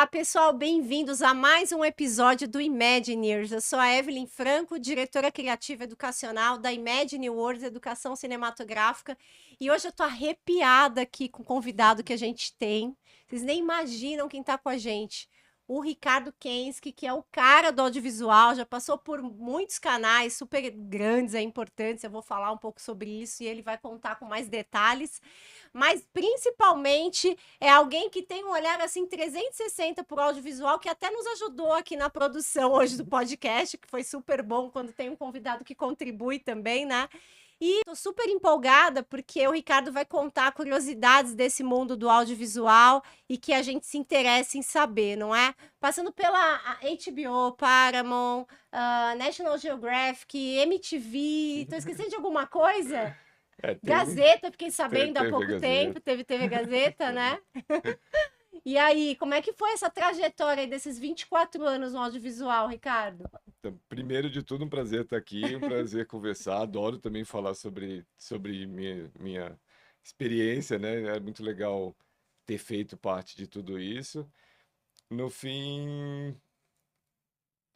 Olá, pessoal, bem-vindos a mais um episódio do Imagineers. Eu sou a Evelyn Franco, diretora criativa educacional da Imagine Words Educação Cinematográfica, e hoje eu tô arrepiada aqui com o convidado que a gente tem. Vocês nem imaginam quem tá com a gente. O Ricardo Kensky, que é o cara do audiovisual, já passou por muitos canais super grandes e importantes. Eu vou falar um pouco sobre isso e ele vai contar com mais detalhes. Mas principalmente é alguém que tem um olhar assim 360 para o audiovisual, que até nos ajudou aqui na produção hoje do podcast, que foi super bom quando tem um convidado que contribui também, né? E estou super empolgada porque o Ricardo vai contar curiosidades desse mundo do audiovisual e que a gente se interessa em saber, não é? Passando pela HBO, Paramount, National Geographic, MTV. Tô esquecendo de alguma coisa? Teve Gazeta, fiquei sabendo há TV pouco tempo, Gazeta. teve TV Gazeta, né? E aí, como é que foi essa trajetória aí desses 24 anos no audiovisual, Ricardo? Então, primeiro de tudo, um prazer estar aqui, um prazer conversar. Adoro também falar sobre minha experiência, né? É muito legal ter feito parte de tudo isso. No fim,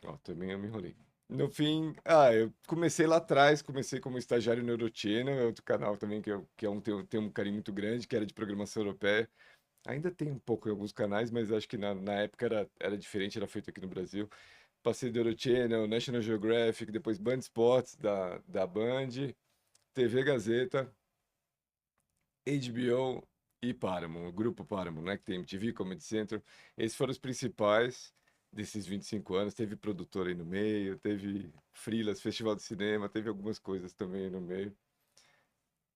ó, também eu me enrolei. No fim, eu comecei lá atrás, comecei como estagiário no Eurochannel, é outro canal também tem um carinho muito grande, que era de programação europeia. Ainda tem um pouco em alguns canais, mas acho que na época era diferente, era feito aqui no Brasil. Passei do Eurochannel, National Geographic, depois Band Sports da Band, TV Gazeta, HBO e Paramount, o grupo Paramount, né? Que tem MTV, Comedy Central. Esses foram os principais desses 25 anos. Teve produtor aí no meio, teve freelas, festival de cinema, teve algumas coisas também aí no meio.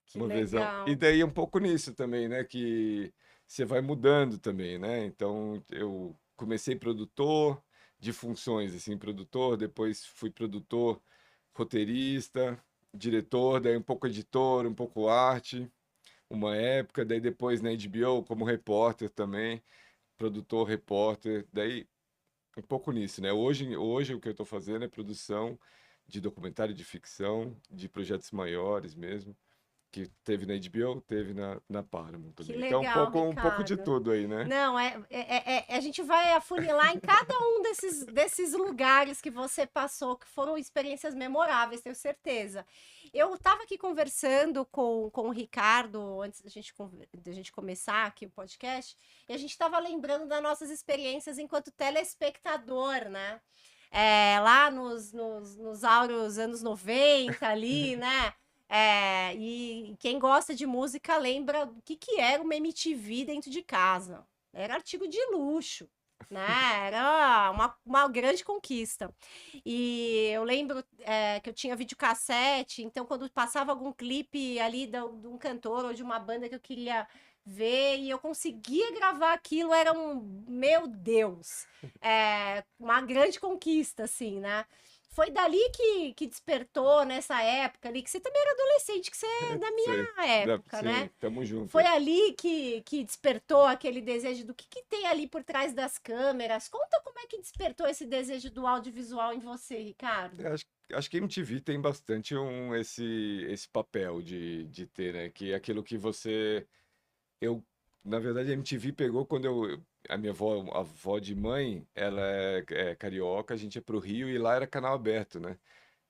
Que Uma visão. E legal. daí um pouco nisso também, né? Que você vai mudando também, né? Então eu comecei produtor de funções, assim, produtor, depois fui produtor, roteirista, diretor, daí um pouco editor, um pouco arte, uma época, daí depois na HBO como repórter também, produtor, repórter, daí um pouco nisso, né? Hoje o que eu estou fazendo é produção de documentário de ficção, de projetos maiores mesmo que teve na HBO, teve na Paramount Que também. Então, legal, um pouco de Ricardo. tudo aí, né? Não, a gente vai afunilar em cada um desses lugares que você passou, que foram experiências memoráveis, tenho certeza. Eu estava aqui conversando com o Ricardo, antes da gente começar aqui o podcast, e a gente estava lembrando das nossas experiências enquanto telespectador, né? Lá nos áureos anos 90 ali, né? E quem gosta de música lembra o que era uma MTV dentro de casa. Era artigo de luxo, né? Era uma grande conquista. E eu lembro que eu tinha videocassete, então quando passava algum clipe ali de um cantor ou de uma banda que eu queria ver e eu conseguia gravar aquilo, era meu Deus, uma grande conquista, assim, né? Foi dali que despertou nessa época ali, que você também era adolescente, que você é da Sim, minha época, né? sim, tamo junto Foi aí. ali que despertou aquele desejo do que tem ali por trás das câmeras. Conta como é que despertou esse desejo do audiovisual em você, Ricardo. Acho que a MTV tem bastante esse papel de ter, né? Que é aquilo que você. Eu, na verdade, a MTV pegou quando a minha avó, a avó de mãe, ela é carioca, a gente ia pro Rio e lá era canal aberto, né?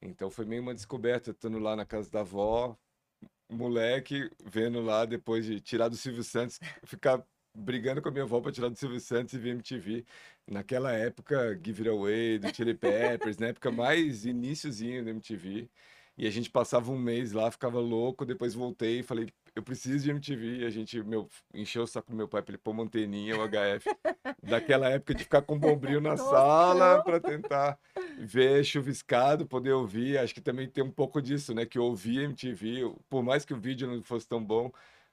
Então foi meio uma descoberta, estando lá na casa da avó, moleque, vendo lá depois de tirar do Silvio Santos, ficar brigando com a minha avó para tirar do Silvio Santos e ver MTV. Naquela época, Give It Away, do Chili Peppers, na época mais iniciozinho do MTV. E a gente passava um mês lá, ficava louco, depois voltei e falei, eu preciso de MTV. E a gente, encheu o saco do meu pai para ele pôr uma anteninha, o HF. Daquela época de ficar com um bombril na sala Toscão. para tentar ver chuviscado, poder ouvir. Acho que também tem um pouco disso, né? Que eu ouvia MTV, por mais que o vídeo não fosse tão bom,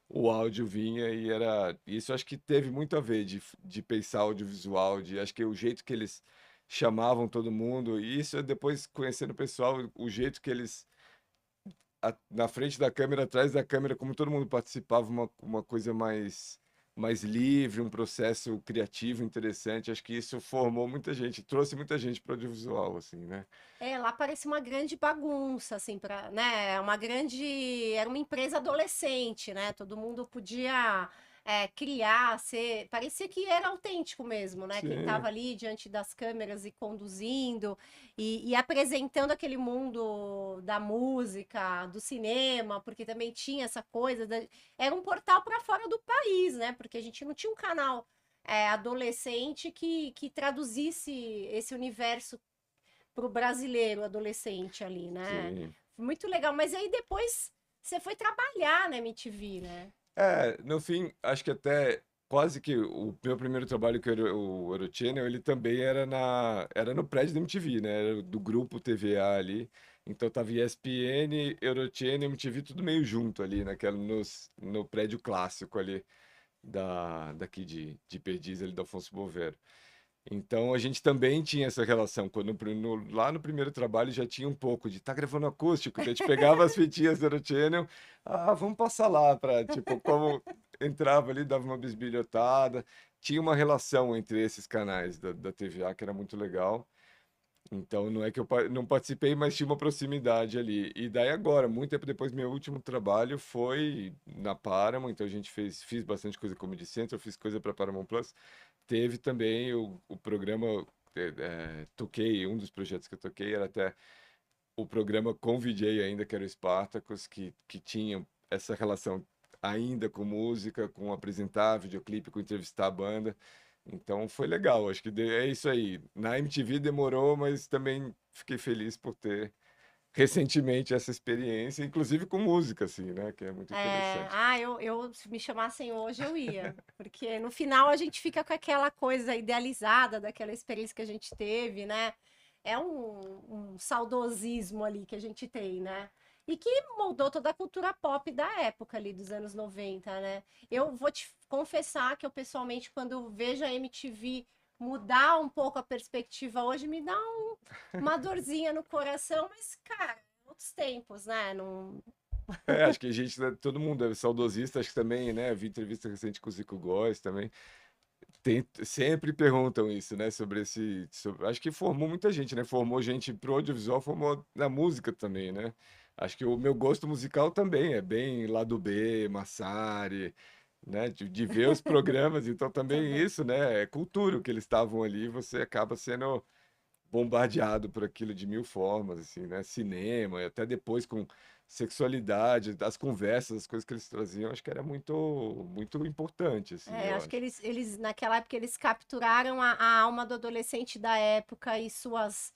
o áudio vinha e era. Isso acho que teve muito a ver de pensar audiovisual, de acho que o jeito que eles chamavam todo mundo, e isso é depois conhecendo o pessoal, o jeito que eles. Na frente da câmera, atrás da câmera, como todo mundo participava, uma coisa mais livre, um processo criativo interessante. Acho que isso formou muita gente, trouxe muita gente para o audiovisual, assim, né? Lá parece uma grande bagunça, assim, né? Era uma empresa adolescente, né? Todo mundo podia criar, parecia que era autêntico mesmo, né? Quem Sim, estava ali diante das câmeras e conduzindo e apresentando aquele mundo da música, do cinema, porque também tinha essa coisa, era um portal para fora do país, né? Porque a gente não tinha um canal adolescente que traduzisse esse universo para o brasileiro adolescente ali, né? sim. Muito legal. Mas aí depois você foi trabalhar na MTV, né? No fim, acho que até quase que o meu primeiro trabalho que era o Eurochannel, ele também era no prédio da MTV, né? Era do grupo TVA ali. Então tava ESPN, Eurochannel, MTV, tudo meio junto ali, no prédio clássico ali daqui de Perdiz, ali do Afonso Bovero. Então a gente também tinha essa relação. Lá no primeiro trabalho já tinha um pouco de tá gravando acústico, então a gente pegava as fitinhas do Eurochannel, vamos passar lá para, tipo, como entrava ali, dava uma bisbilhotada. Tinha uma relação entre esses canais da TVA que era muito legal. Então não é que não participei, mas tinha uma proximidade ali. E daí agora, muito tempo depois, meu último trabalho foi na Paramount, então fiz bastante coisa como de centro, eu fiz coisa para Paramount Plus. Teve também o programa, toquei, um dos projetos que eu toquei era até o programa com VJ ainda, que era o Spartacus, que tinha essa relação ainda com música, com apresentar videoclipe, com entrevistar a banda. Então foi legal, acho que é isso aí. Na MTV demorou, mas também fiquei feliz por ter recentemente essa experiência, inclusive com música, assim, né? Que é muito interessante. Se me chamassem hoje, eu ia. Porque no final a gente fica com aquela coisa idealizada daquela experiência que a gente teve, né? É um saudosismo ali que a gente tem, né? E que moldou toda a cultura pop da época ali, dos anos 90, né? Eu vou te confessar que eu, pessoalmente, quando eu vejo a MTV mudar um pouco a perspectiva hoje, me dá uma dorzinha no coração, mas, cara, outros tempos, né? Não, Acho que a gente, né, todo mundo é saudosista, acho que também, né? Vi entrevista recente com o Zico Góes também. Sempre perguntam isso, né? Acho que formou muita gente, né? Formou gente pro audiovisual, formou na música também, né? Acho que o meu gosto musical também é bem lado B, Massari, né? De ver os programas, então também também. isso, né? É cultura o que eles estavam ali, você acaba sendo bombardeado por aquilo de mil formas, assim, né? Cinema, e até depois com sexualidade, as conversas, as coisas que eles traziam, acho que era muito, muito importante, assim, eu Acho que acho. naquela época, eles capturaram a alma do adolescente da época e suas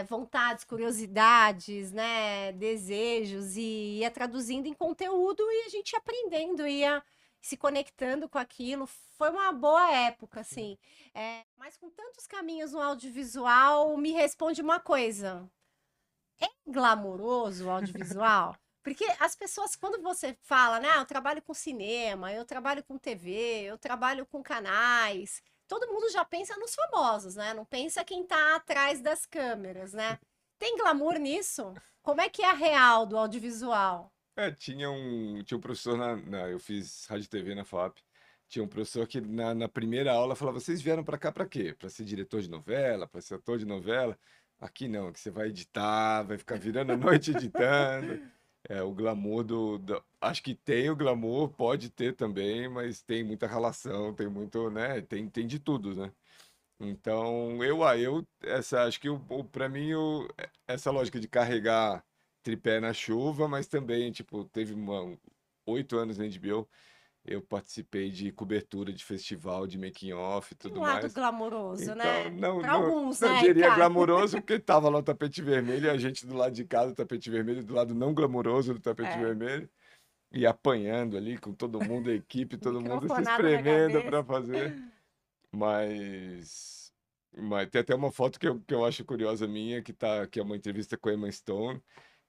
vontades, curiosidades, né, desejos, e ia traduzindo em conteúdo e a gente ia aprendendo, ia se conectando com aquilo. Foi uma boa época, assim. Mas com tantos caminhos no audiovisual, me responde uma coisa. Glamouroso o audiovisual? Porque as pessoas, quando você fala, né, eu trabalho com cinema, eu trabalho com TV, eu trabalho com canais, todo mundo já pensa nos famosos, né? Não pensa quem tá atrás das câmeras, né? Tem glamour nisso? Como é que é a real do audiovisual? Tinha um professor eu fiz rádio e TV na FAP. Tinha um professor que na primeira aula falava: vocês vieram para cá para quê? Para ser diretor de novela, para ser ator de novela? Aqui não, que você vai editar, vai ficar virando a noite editando. O glamour acho que tem o glamour, pode ter também, mas tem muita relação, tem muito, né? Tem de tudo, né? Então, acho que para mim, essa lógica de carregar tripé na chuva, mas também, tipo, 8 anos na HBO, eu participei de cobertura de festival, de making off e Tem tudo um lado mais. glamouroso, Então, né? não, Para não, alguns, não né, diria Ricardo? glamouroso, porque tava lá o tapete vermelho e a gente do lado de cá do tapete vermelho, do lado não glamouroso do tapete É, vermelho, e apanhando ali com todo mundo, a equipe, todo mundo se microfonada na espremendo cabeça. para fazer. Mas, mas tem até uma foto que eu acho curiosa minha, que é uma entrevista com a Emma Stone,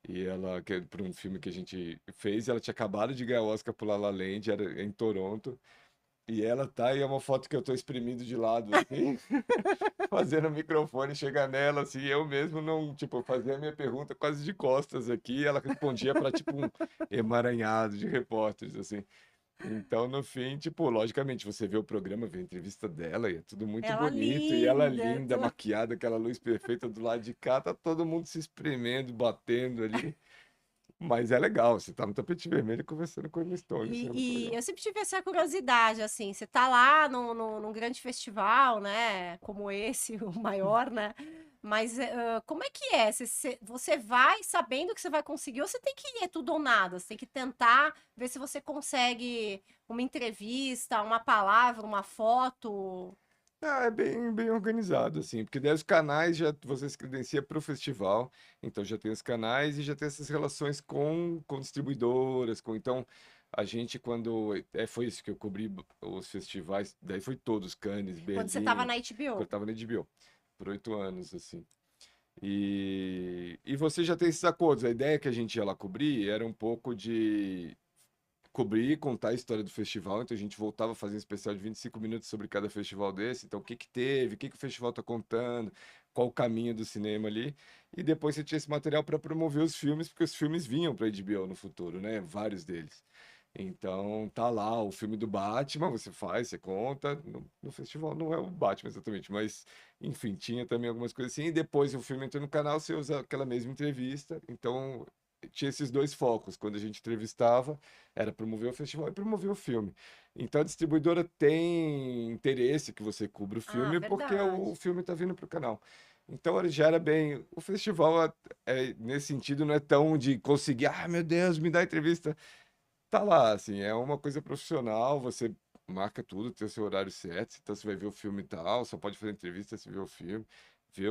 e ela, que é para um filme que a gente fez, ela tinha acabado de ganhar o Oscar por La La Land, era em Toronto, e ela tá, e é uma foto que eu tô espremido de lado, assim, fazendo o microfone chegar nela, assim, eu mesmo não, tipo, fazia a minha pergunta quase de costas aqui, e ela respondia para, tipo, um emaranhado de repórteres, assim. Então, no fim, tipo, logicamente, você vê o programa, vê a entrevista dela e é tudo muito Ela bonito. E ela linda. linda, maquiada, aquela luz perfeita do lado de cá, tá todo mundo se espremendo, batendo ali. Mas é legal, você tá no tapete vermelho conversando com a Emma Stone, isso é muito E legal. eu sempre tive essa curiosidade, assim, você tá lá num grande festival, né, como esse, o maior, né, mas como é que é? Você vai sabendo que você vai conseguir ou você tem que ir, é tudo ou nada? Você tem que tentar ver se você consegue uma entrevista, uma palavra, uma foto? Ah, é bem organizado, assim, porque daí os canais já você se credencia para o festival, então já tem os canais e já tem essas relações com distribuidoras, então a gente quando foi isso que eu cobri os festivais, daí foi todos, Cannes, Quando você tava Berlim, na quando eu HBO? tava na HBO, por 8 anos, assim. E você já tem esses acordos. A ideia que a gente ia lá cobrir era um pouco de cobrir, contar a história do festival. Então a gente voltava a fazer um especial de 25 minutos sobre cada festival desse. Então o que que teve, o que que o festival está contando, qual o caminho do cinema ali. E depois você tinha esse material para promover os filmes, porque os filmes vinham para a HBO no futuro, né? Vários deles. Então tá lá o filme do Batman, você faz, você conta. No festival não é o Batman exatamente, mas enfim, tinha também algumas coisas assim. E depois o filme entrou no canal, você usa aquela mesma entrevista. Então tinha esses dois focos. Quando a gente entrevistava, era promover o festival e promover o filme. Então a distribuidora tem interesse que você cubra o Ah, filme porque o verdade. filme está vindo para o canal. Então ele já era bem. O festival, nesse sentido, não é tão de conseguir, ah, meu Deus, me dá entrevista. Tá lá, assim, é uma coisa profissional, você marca tudo, tem o seu horário certo, então você vai ver o filme e tal, só pode fazer entrevista se vê o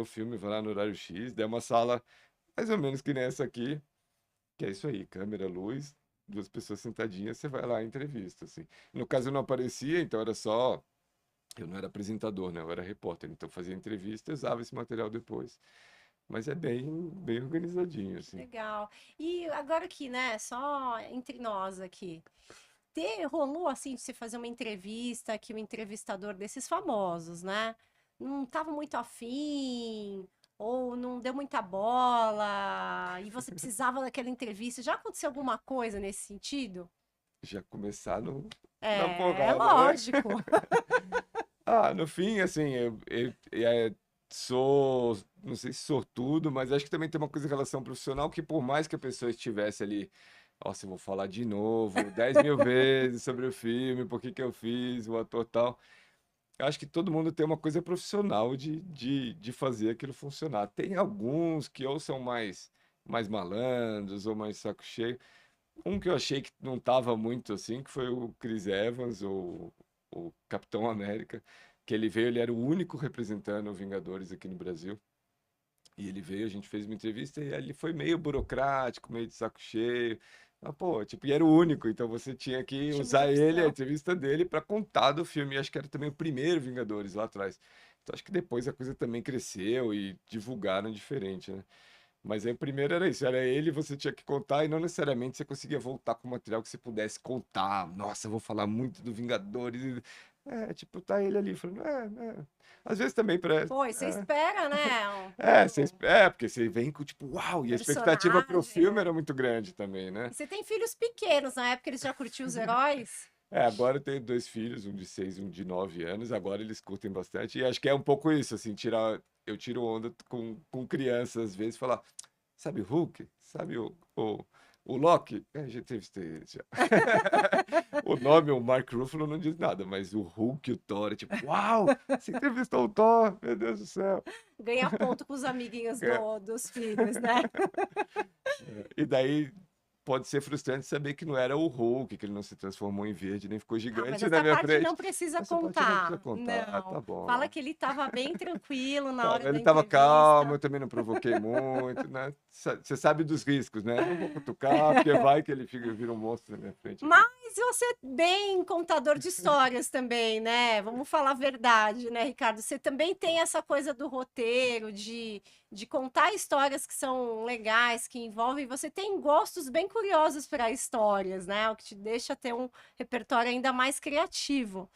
filme, vai lá no horário X, daí é uma sala mais ou menos que nem essa aqui, que é isso aí, câmera, luz, duas pessoas sentadinhas, você vai lá e entrevista, assim. No caso eu não aparecia, então era só, eu não era apresentador, né, eu era repórter, então fazia entrevista, usava esse material depois. Mas é bem organizadinho, assim. Legal. E agora aqui, né, só entre nós aqui. Rolou assim de você fazer uma entrevista que o entrevistador desses famosos, né? Não estava muito afim, ou não deu muita bola, e você precisava daquela entrevista. Já aconteceu alguma coisa nesse sentido? Já começar na É porrada, né? lógico. Ah, no fim, assim, eu sou, não sei se sortudo, mas acho que também tem uma coisa em relação profissional que por mais que a pessoa estivesse ali, nossa, eu vou falar de novo, 10 mil vezes sobre o filme, por que que eu fiz, o ator tal, eu acho que todo mundo tem uma coisa profissional de fazer aquilo funcionar. Tem alguns que ou são mais malandros ou mais saco cheio. Um que eu achei que não tava muito assim, que foi o Chris Evans, o Capitão América, que ele veio, ele era o único representando o Vingadores aqui no Brasil. E ele veio, a gente fez uma entrevista e ele foi meio burocrático, meio de saco cheio. Ah, pô, tipo, e era o único, então você tinha que Tinha muita usar ele, a opção. entrevista dele, para contar do filme. E acho que era também o primeiro Vingadores lá atrás. Então acho que depois a coisa também cresceu e divulgaram diferente, né? Mas aí o primeiro era isso, era ele, você tinha que contar e não necessariamente você conseguia voltar com material que você pudesse contar. Nossa, eu vou falar muito do Vingadores. Tipo, tá ele ali falando, Às vezes também para Pô, e você espera, né? porque você vem com tipo, uau, e a expectativa pro Personagem, filme né? era muito grande também, né? E você tem filhos pequenos, na época eles já curtiam os heróis? Agora eu tenho dois filhos, um de 6 e um de 9 anos, agora eles curtem bastante, e acho que é um pouco isso, assim, eu tiro onda com crianças, às vezes, falar, sabe o Hulk? Sabe o Loki? A gente entrevistei ele já. O nome, o Mark Ruffalo, não diz nada, mas o Hulk e o Thor, é tipo, uau, você entrevistou o Thor, meu Deus do céu. Ganha ponto com os amiguinhos É, dos filhos, né? E daí pode ser frustrante saber que não era o Hulk, que ele não se transformou em verde, nem ficou Ah, mas gigante na essa minha parte frente. não precisa Essa parte não precisa contar. contar. Ah, Não. tá bom. Fala que ele estava bem tranquilo na Tá, hora ele da estava calmo, entrevista. eu também não provoquei muito, né? Você sabe dos riscos, né? Não vou cutucar, porque vai que ele vira um monstro na minha frente aqui. Mas você é bem contador de histórias também, né? Vamos falar a verdade, né, Ricardo? Você também tem essa coisa do roteiro, de contar histórias que são legais, que envolvem. Você tem gostos bem curiosos para histórias, né? O que te deixa ter um repertório ainda mais criativo.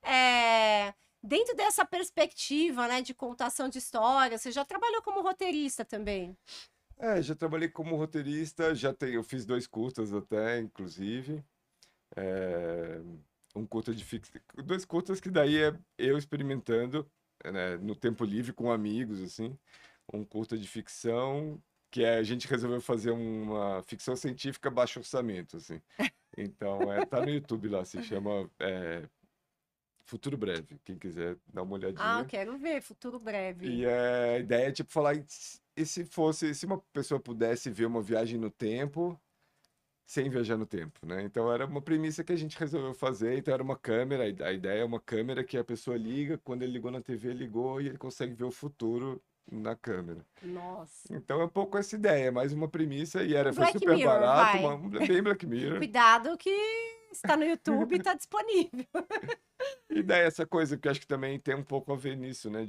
É, dentro dessa perspectiva, né, de contação de histórias, você já trabalhou como roteirista também? Já trabalhei como roteirista, eu fiz dois curtas até, inclusive. É, um curta de ficção, dois curtas que daí é eu experimentando, né, no tempo livre com amigos, assim. Um curta de ficção que a gente resolveu fazer uma ficção científica baixo orçamento, assim. Então, tá no YouTube lá, se chama Futuro Breve, quem quiser dar uma Ah, olhadinha. quero ver, futuro breve. E a ideia é tipo falar, e se uma pessoa pudesse ver uma viagem no tempo sem viajar no tempo, né? Então era uma premissa que a gente resolveu fazer. Então era uma câmera, a ideia é uma câmera que a pessoa liga, quando ele ligou na TV, ligou e ele consegue ver o futuro na câmera. Nossa. Então é um pouco essa ideia, mais uma premissa e Um foi Black super Mirror, barato, vai. bem Black Mirror. Cuidado que está no YouTube e está disponível. E daí essa coisa que eu acho que também tem um pouco a ver nisso, né,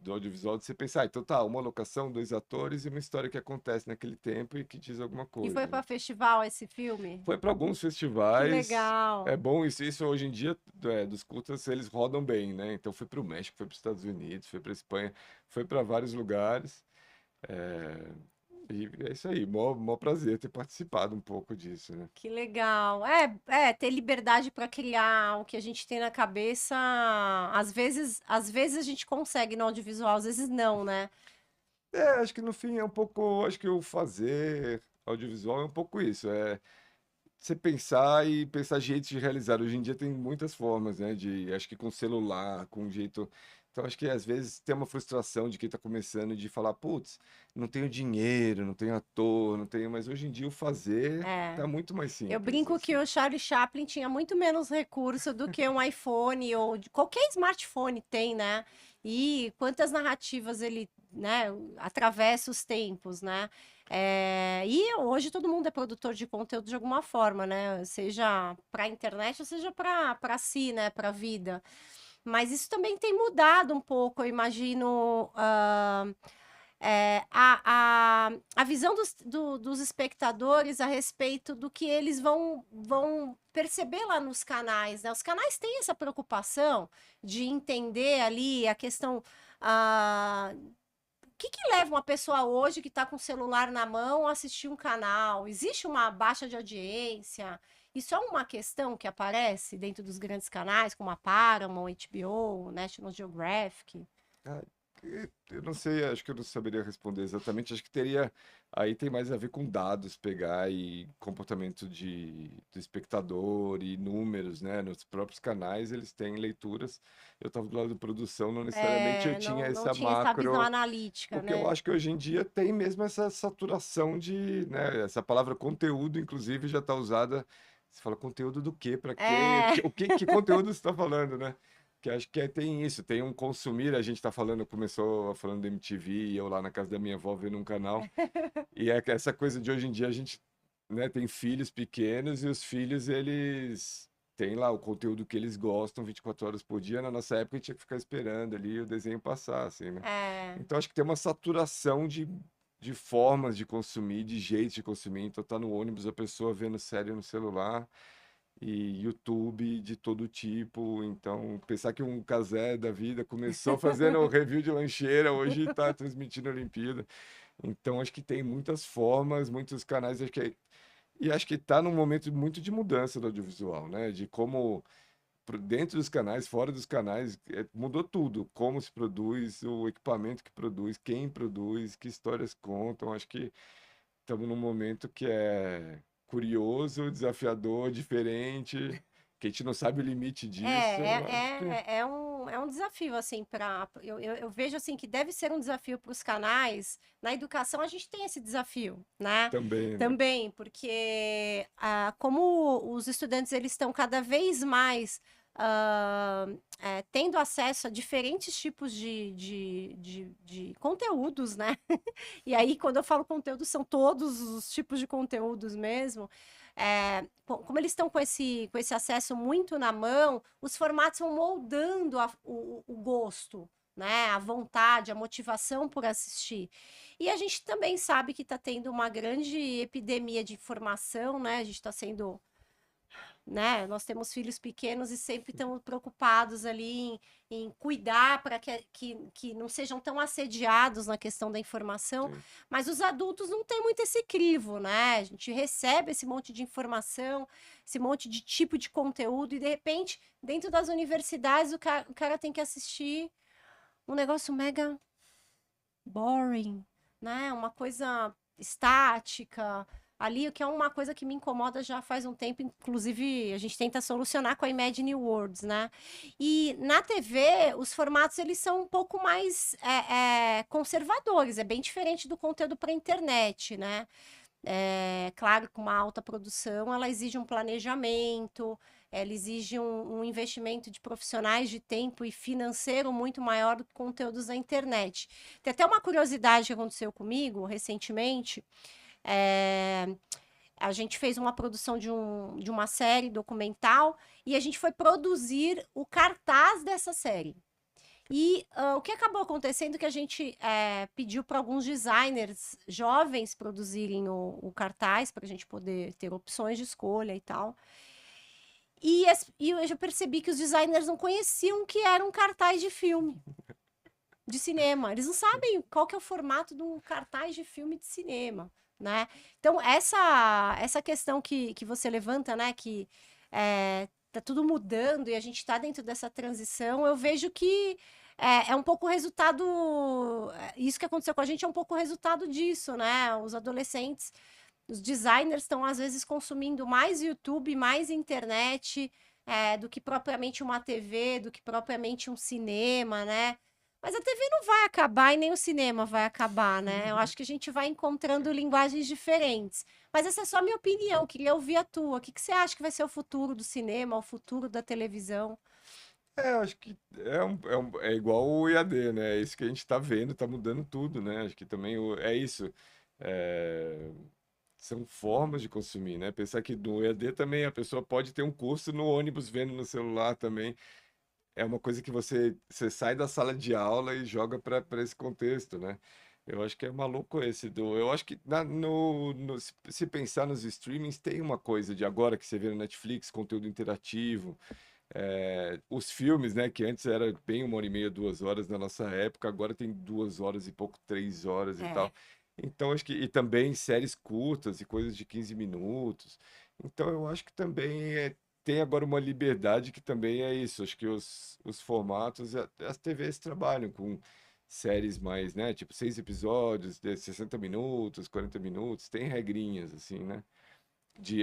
do audiovisual, de você pensar, então tá, uma locação, dois atores e uma história que acontece naquele tempo e que diz alguma E foi coisa, né? para festival esse filme? Foi para alguns Que festivais. É legal. bom isso hoje em dia, dos curtas, eles rodam bem, né? Então foi para o México, foi para os Estados Unidos, foi para Espanha, foi para vários lugares. É, e é isso aí, mó prazer ter participado um pouco disso, né? Que legal. Ter liberdade para criar o que a gente tem na cabeça. Às vezes a gente consegue no audiovisual, às vezes não, né? Acho que no fim é um pouco, acho que o fazer audiovisual é um pouco isso, você pensar e pensar jeitos de realizar. Hoje em dia tem muitas formas, né? Acho que com celular, com jeito. Então, acho que às vezes tem uma frustração de quem está começando de falar, putz, não tenho dinheiro, não tenho ator, não tenho. Mas hoje em dia o fazer É. tá muito mais Eu simples, brinco que assim. o Charlie Chaplin tinha muito menos recurso do que um iPhone ou qualquer smartphone tem, né? E quantas narrativas ele, né, atravessa os tempos, né? E hoje todo mundo é produtor de conteúdo de alguma forma, né? Seja para a internet ou seja para si, né? Para a vida. Mas isso também tem mudado um pouco, eu imagino. A visão dos espectadores a respeito do que eles vão perceber lá nos canais, né? Os canais têm essa preocupação de entender ali a questão. O que leva uma pessoa hoje que está com o celular na mão a assistir um canal? Existe uma baixa de audiência? Isso é uma questão que aparece dentro dos grandes canais, como a Paramount, HBO, National Geographic? Ah, eu não sei, acho que eu não saberia responder exatamente. Acho que teria. Aí tem mais a ver com dados, pegar e comportamento do espectador e números, né? Nos próprios canais eles têm leituras. Eu estava do lado da produção, não necessariamente eu tinha Não essa tinha essa visão macro. analítica, Porque eu né? acho que hoje em dia tem mesmo essa saturação né? Essa palavra conteúdo, inclusive, já está usada. Você fala conteúdo do quê? Para quê? É, Que conteúdo você está falando, né? Que acho que tem isso, tem um consumir. A gente está falando, começou falando da MTV, e eu lá na casa da minha avó vendo um canal. E é que essa coisa de hoje em dia a gente, né, tem filhos pequenos e os filhos, eles têm lá o conteúdo que eles gostam 24 horas por dia. Na nossa época, a gente tinha que ficar esperando ali o desenho passar, assim, né? é, Então, acho que tem uma saturação de formas de consumir, de jeitos de consumir. Então, tá no ônibus, a pessoa vendo série no celular e YouTube de todo tipo. Então, pensar que um Cazé da vida começou fazendo review de lancheira, hoje está transmitindo a Olimpíada. Então, acho que tem muitas formas, muitos canais. E acho que está num momento muito de mudança do audiovisual, né? De como dentro dos canais, fora dos canais, mudou tudo. Como se produz, o equipamento que produz, quem produz, que histórias contam. Acho que estamos num momento que é curioso, desafiador, diferente, que a gente não sabe o limite disso. Eu acho que é um desafio, assim, eu vejo, assim, que deve ser um desafio para os canais. Na educação, a gente tem esse desafio, né? também, né? Também, porque como os estudantes, eles estão cada vez mais tendo acesso a diferentes tipos de conteúdos, né? E aí, quando eu falo conteúdo, são todos os tipos de conteúdos mesmo. Como eles estão com esse acesso muito na mão, os formatos vão moldando o gosto, né? A vontade, a motivação por assistir. E a gente também sabe que está tendo uma grande epidemia de informação, né? A gente está sendo, né? Nós temos filhos pequenos e sempre estamos preocupados ali em cuidar para que não sejam tão assediados na questão da informação, Sim. mas os adultos não têm muito esse crivo, né? A gente recebe esse monte de informação, esse monte de tipo de conteúdo, e de repente, dentro das universidades, o cara tem que assistir um negócio mega boring, né? Uma coisa estática, ali, o que é uma coisa que me incomoda já faz um tempo, inclusive a gente tenta solucionar com a Imagine Worlds, né? E na TV, os formatos eles são um pouco mais conservadores, é bem diferente do conteúdo para internet, né? É, claro, com uma alta produção, ela exige um planejamento, ela exige um investimento de profissionais de tempo e financeiro muito maior do que conteúdos da internet. Tem até uma curiosidade que aconteceu comigo recentemente. É, a gente fez uma produção de uma série documental e a gente foi produzir o cartaz dessa série. E o que acabou acontecendo é que a gente pediu para alguns designers jovens produzirem o cartaz para a gente poder ter opções de escolha e tal. E eu já percebi que os designers não conheciam o que era um cartaz de filme, de cinema. Eles não sabem qual que é o formato de um cartaz de filme de cinema, né? Então, essa questão que você levanta, né? Que tá tudo mudando e a gente está dentro dessa transição, eu vejo que é um pouco resultado. Isso que aconteceu com a gente é um pouco resultado disso, né? Os adolescentes, os designers estão às vezes consumindo mais YouTube, mais internet, do que propriamente uma TV, do que propriamente um cinema, né? Mas a TV não vai acabar e nem o cinema vai acabar, né? Eu acho que a gente vai encontrando linguagens diferentes. Mas essa é só a minha opinião, queria ouvir a tua. O que que você acha que vai ser o futuro do cinema, o futuro da televisão? Eu acho que é igual o EAD, né? É isso que a gente está vendo, está mudando tudo, né? Acho que também é isso. É, são formas de consumir, né? Pensar que no EAD também a pessoa pode ter um curso no ônibus vendo no celular também. É uma coisa que você sai da sala de aula e joga para esse contexto, né? Eu acho que é maluco esse do. Eu acho que se pensar nos streamings, tem uma coisa de agora que você vê no Netflix, conteúdo interativo. Os filmes, né, que antes era bem 1 hora e meia, 2 horas na nossa época, agora tem 2 horas e pouco, 3 horas e É. tal. Então, acho que. E também séries curtas e coisas de 15 minutos. Então, eu acho que também tem agora uma liberdade que também é isso. Acho que os formatos, as TVs trabalham com séries mais, né, tipo 6 episódios, de 60 minutos, 40 minutos, tem regrinhas, assim, né?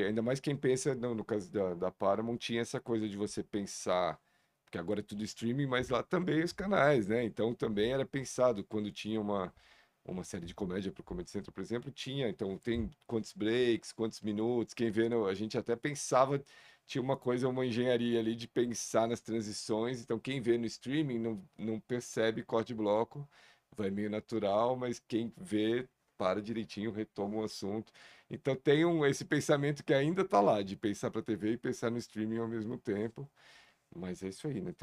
Ainda mais quem pensa, no caso da Paramount, tinha essa coisa de você pensar, porque agora é tudo streaming, mas lá também os canais, né? Então também era pensado quando tinha uma série de comédia para o Comedy Central, por exemplo, tinha, então tem quantos breaks, quantos minutos, quem vê, a gente até pensava, tinha uma coisa, uma engenharia ali de pensar nas transições, então quem vê no streaming não percebe corte de bloco, vai meio natural, mas quem vê para direitinho, retoma o assunto. Então tem esse pensamento que ainda está lá, de pensar para TV e pensar no streaming ao mesmo tempo, mas é isso aí, né?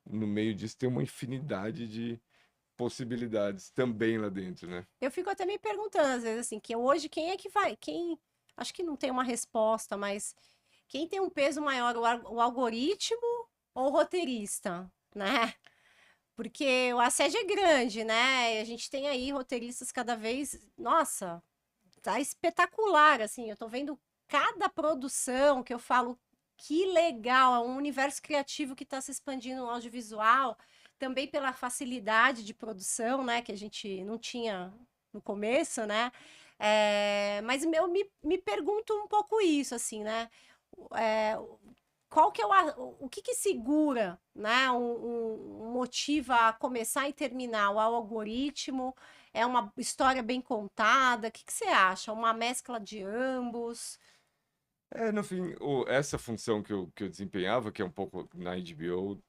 No meio disso tem uma infinidade de possibilidades também lá dentro, né? Eu fico até me perguntando, às vezes, assim, que hoje quem é que vai? Quem. Acho que não tem uma resposta, mas quem tem um peso maior, o algoritmo ou o roteirista, né? Porque o assédio é grande, né? E a gente tem aí roteiristas cada vez. Nossa, tá espetacular, assim. Eu tô vendo cada produção que eu falo que legal, é um universo criativo que está se expandindo no audiovisual, também pela facilidade de produção, né? Que a gente não tinha no começo, né? Mas eu me pergunto um pouco isso, assim, né? É, qual que é o que que segura, né? Um motiva a começar e terminar? O algoritmo? É uma história bem contada? O que que você acha? Uma mescla de ambos? No fim, essa função que eu desempenhava, que é um pouco na HBO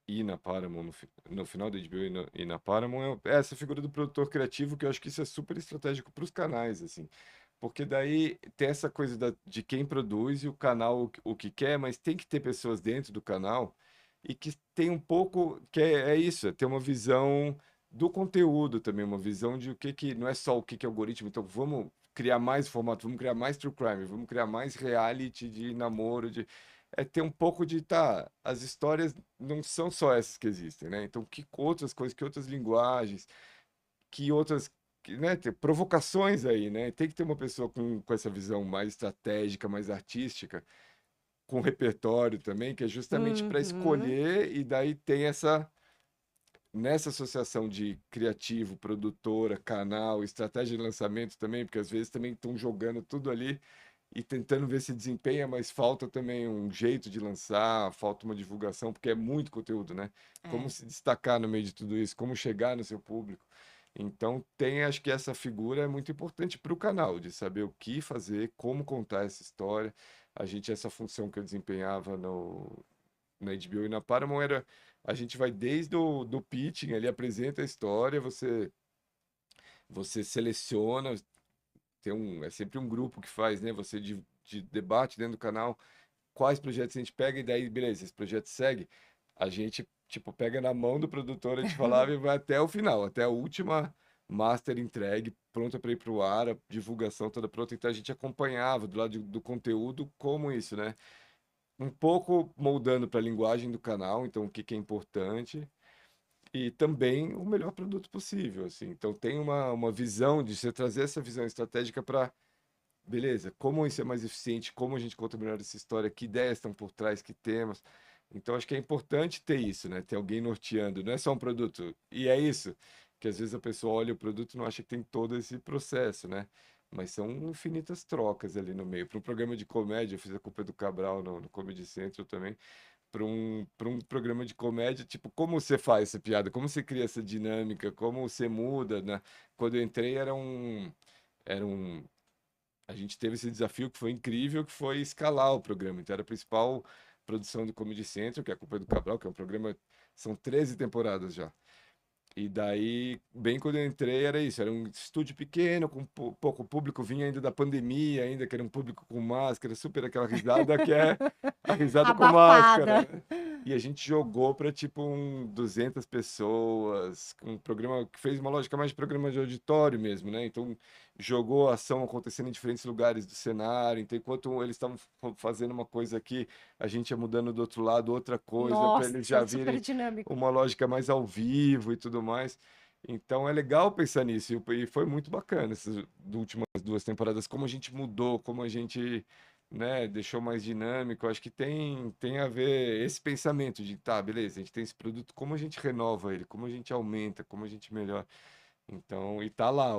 e na Paramount, no final da HBO e na Paramount, é essa figura do produtor criativo, que eu acho que isso é super estratégico para os canais, assim. Porque daí tem essa coisa de quem produz e o canal o que quer, mas tem que ter pessoas dentro do canal e que tem um pouco, que é isso, é ter uma visão do conteúdo também, uma visão de o que não é só o que é algoritmo, então vamos criar mais formato, vamos criar mais true crime, vamos criar mais reality de namoro, ter um pouco de, tá, as histórias não são só essas que existem, né? Então, que outras coisas, que outras linguagens, que outras, né, ter provocações aí, né? Tem que ter uma pessoa com essa visão mais estratégica, mais artística, com repertório também, que é justamente para Uhum. escolher, e daí tem nessa associação de criativo, produtora, canal, estratégia de lançamento também, porque às vezes também estão jogando tudo ali e tentando ver se desempenha, mas falta também um jeito de lançar, falta uma divulgação, porque é muito conteúdo, né? Como É. se destacar no meio de tudo isso, como chegar no seu público. Então, acho que essa figura é muito importante para o canal, de saber o que fazer, como contar essa história. Essa função que eu desempenhava na HBO e na Paramount era, a gente vai desde o do pitching, ele apresenta a história, você seleciona, é sempre um grupo que faz, né? Você de debate dentro do canal quais projetos a gente pega e daí, beleza, esse projeto segue. A gente, tipo, pega na mão do produtor, a gente falava e vai até o final, até a última master entregue, pronta para ir para o ar, a divulgação toda pronta. Então a gente acompanhava do lado do conteúdo como isso, né? Um pouco moldando para a linguagem do canal, então o que que é importante. E também o melhor produto possível, assim. Então tem uma visão de você trazer essa visão estratégica para beleza, como isso é mais eficiente, como a gente conta melhor essa história, que ideias estão por trás, que temas. Então, acho que é importante ter isso, né? Ter alguém norteando, não é só um produto. E é isso, que às vezes a pessoa olha o produto e não acha que tem todo esse processo, né? Mas são infinitas trocas ali no meio. Para um programa de comédia, eu fiz a Culpa do Cabral no Comedy Central também. Para um programa de comédia, tipo, como você faz essa piada? Como você cria essa dinâmica? Como você muda, né? Quando eu entrei, era um a gente teve esse desafio que foi incrível, que foi escalar o programa. Então, era a principal produção do Comedy Central, que é a Culpa é do Cabral, que é um programa, são 13 temporadas já. E daí, bem quando eu entrei, era isso, era um estúdio pequeno, com pouco público, vinha ainda da pandemia, ainda que era um público com máscara, super aquela risada que é a risada com máscara, Abafada. né? E a gente jogou para tipo 200 pessoas, um programa que fez uma lógica mais de programa de auditório mesmo, né? Então jogou a ação acontecendo em diferentes lugares do cenário. Então enquanto eles estavam fazendo uma coisa aqui, a gente ia mudando do outro lado outra coisa para Nossa, eles já super virem dinâmico. uma lógica mais ao vivo e tudo mais. Então é legal pensar nisso e foi muito bacana essas últimas 2 temporadas, como a gente mudou, como a gente, né, deixou mais dinâmico. Acho que tem a ver esse pensamento de, tá, beleza, a gente tem esse produto, como a gente renova ele, como a gente aumenta, como a gente melhora. Então, e tá lá,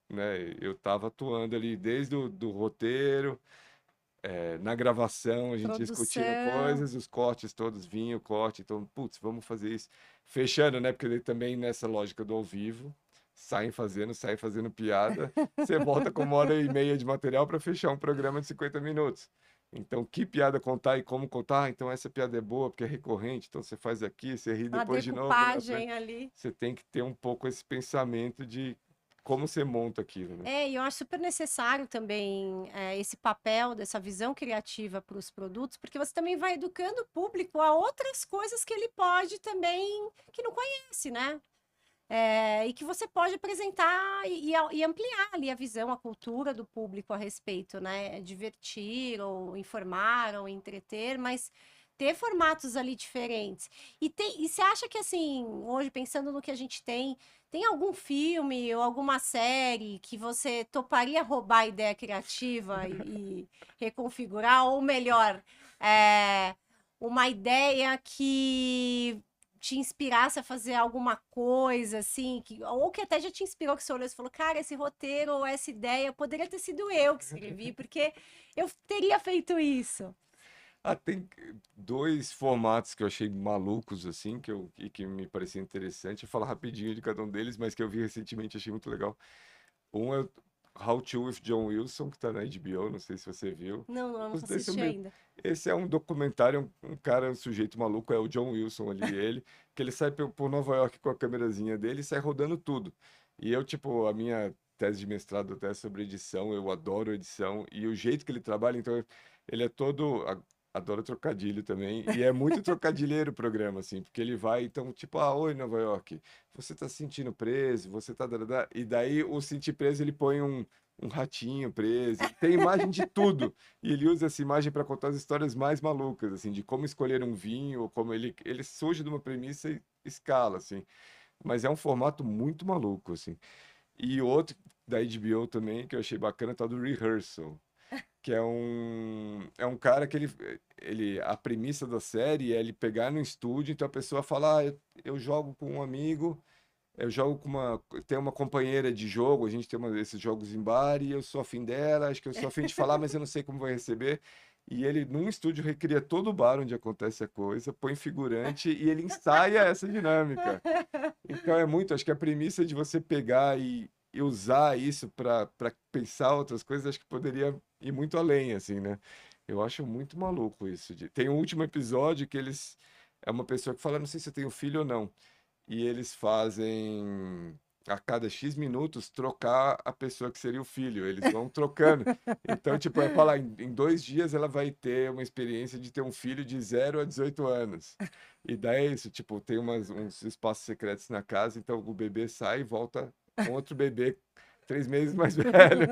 né, eu tava atuando ali desde o do roteiro, na gravação, a gente discutindo Produção. coisas, os cortes todos vinham, o corte, então, putz, vamos fazer isso. Fechando, né? Porque daí também nessa lógica do ao vivo, saem fazendo piada, você volta com 1 hora e meia de material para fechar um programa de 50 minutos. Então, que piada contar e como contar? Ah, então, essa piada é boa porque é recorrente, então você faz aqui, você ri A depois de novo na frente. decupagem ali. Você tem que ter um pouco esse pensamento de como você monta aquilo, né? É, e eu acho super necessário também esse papel dessa visão criativa para os produtos, porque você também vai educando o público a outras coisas que ele pode também, que não conhece, né? E que você pode apresentar e ampliar ali a visão, a cultura do público a respeito, né? Divertir, ou informar, ou entreter, mas ter formatos ali diferentes. E você acha que, assim, hoje, pensando no que a gente tem algum filme ou alguma série que você toparia roubar a ideia criativa e reconfigurar, ou melhor, é, uma ideia que te inspirasse a fazer alguma coisa, assim, ou que até já te inspirou, que você olhou e falou, cara, esse roteiro ou essa ideia poderia ter sido eu que escrevi, porque eu teria feito isso. Ah, tem dois formatos que eu achei malucos, assim, e que me parecia interessante. Eu falo rapidinho de cada um deles, mas que eu vi recentemente e achei muito legal. Um é o How to with John Wilson, que tá na HBO, não sei se você viu. Não, não, não Os dois são assisti meio... ainda. Esse é um documentário, um cara, um sujeito maluco, é o John Wilson ali, ele, que ele sai por Nova York com a câmerazinha dele e sai rodando tudo. E eu, tipo, a minha tese de mestrado até é sobre edição, eu adoro edição, e o jeito que ele trabalha, então, ele é todo... Adoro trocadilho também, e é muito trocadilheiro o programa, assim, porque ele vai, então, tipo, oi, Nova York, você tá se sentindo preso, você tá... E daí, o sentir preso, ele põe um ratinho preso, tem imagem de tudo. E ele usa essa imagem para contar as histórias mais malucas, assim, de como escolher um vinho, ou como ele surge de uma premissa e escala, assim. Mas é um formato muito maluco, assim. E outro da HBO também, que eu achei bacana, tá do Rehearsal, que é um cara que a premissa da série é ele pegar no estúdio, então a pessoa fala, eu jogo com um amigo, eu jogo com tem uma companheira de jogo, a gente tem esses jogos em bar e eu sou afim dela, acho que eu sou afim de falar, mas eu não sei como vai receber. E ele, num estúdio, recria todo o bar onde acontece a coisa, põe figurante e ele ensaia essa dinâmica. Então é muito, acho que a premissa de você pegar e usar isso para pensar outras coisas, acho que poderia ir muito além, assim, né? Eu acho muito maluco isso. Tem um último episódio que eles. É uma pessoa que fala, não sei se eu tenho filho ou não. E eles fazem a cada X minutos trocar a pessoa que seria o filho. Eles vão trocando. Então, tipo, é falar, em 2 dias ela vai ter uma experiência de ter um filho de 0 a 18 anos. E daí é isso, tipo, tem uns espaços secretos na casa, então o bebê sai e volta com outro bebê 3 meses mais velho.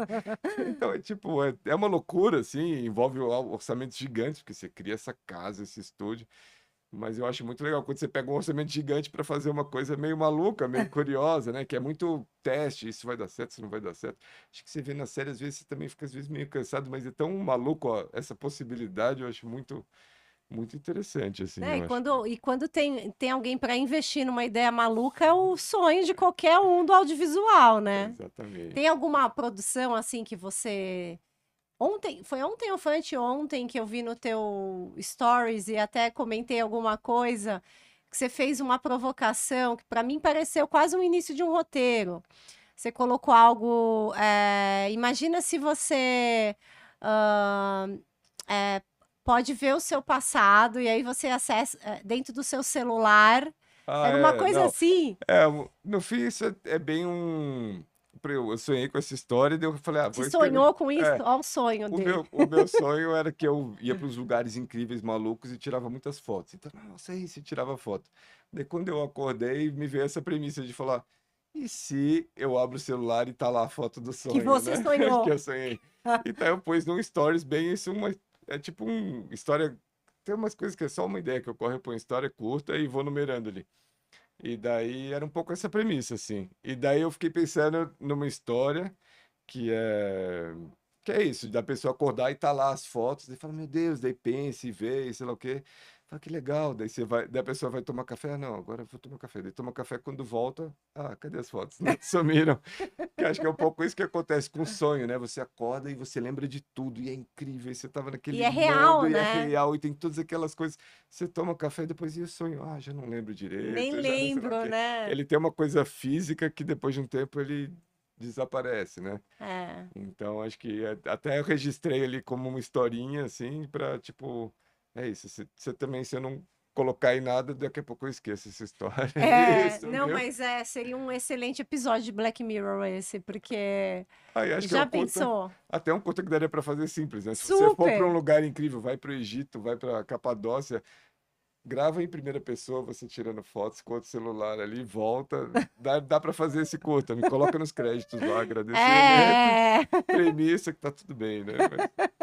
Então, é tipo, é uma loucura, assim, envolve orçamentos gigantes, porque você cria essa casa, esse estúdio. Mas eu acho muito legal quando você pega um orçamento gigante para fazer uma coisa meio maluca, meio curiosa, né? Que é muito teste, isso vai dar certo, isso não vai dar certo. Acho que você vê na série, às vezes você também fica às vezes meio cansado, mas é tão maluco, ó, essa possibilidade, eu acho muito interessante, assim, Né? eu acho. E quando tem alguém para investir numa ideia maluca, é o sonho de qualquer um do audiovisual, né? Tem Exatamente. alguma produção assim que você. Foi ontem ou foi anteontem que eu vi no teu stories e até comentei alguma coisa que você fez uma provocação que para mim pareceu quase um início de um roteiro. Você colocou algo. Imagina se você ah, é, pode ver o seu passado e aí você acessa dentro do seu celular. Ah, Era uma é, coisa não. assim. No fim, isso é bem um. Eu sonhei com essa história e daí eu falei, Você vou escrever. sonhou com isso? É, Olha o sonho o dele. meu, o meu sonho era que eu ia para os lugares incríveis, malucos e tirava muitas fotos. Então, nossa, é isso, e tirava foto. Daí quando eu acordei, me veio essa premissa de falar, e se eu abro o celular e tá lá a foto do Que sonho, você né? Que sonhou. eu sonhei. Então eu pus num stories bem isso, é tipo história, tem umas coisas que é só uma ideia que ocorre, eu ponho história curta e vou numerando ali. E daí era um pouco essa premissa, assim. E daí eu fiquei pensando numa história que é que é isso, da pessoa acordar e tá lá as fotos, e fala, meu Deus, daí pensa e vê, e sei lá o quê. Fala que legal, daí você vai, daí a pessoa vai tomar café, não, agora eu vou tomar café. Daí toma café quando volta, cadê as fotos? Não, sumiram. Que acho que é um pouco isso que acontece com o sonho, né? Você acorda e você lembra de tudo, e é incrível, e você tava E naquele é real, mundo, e é né? real, e tem todas aquelas coisas. Você toma café e depois, e o sonho? Já não lembro Nem direito, já não sei lá o lembro, quê. né? Ele tem uma coisa física que depois de um tempo ele desaparece, né? É. Então, acho que até eu registrei ali como uma historinha, assim, pra, tipo, é isso. Você também, se eu não colocar em nada, daqui a pouco eu esqueço essa história. Isso, Não, meu. mas seria um excelente episódio de Black Mirror esse, porque Aí acho que é já pensou? até um curta que daria pra fazer simples, né? Se você for para um Super! lugar incrível, vai pro Egito, vai pra Capadócia, grava em primeira pessoa, você tirando fotos com outro celular ali, volta. Dá para fazer esse curta, me coloca nos créditos lá, agradecimento. É! Premissa que tá tudo bem, né?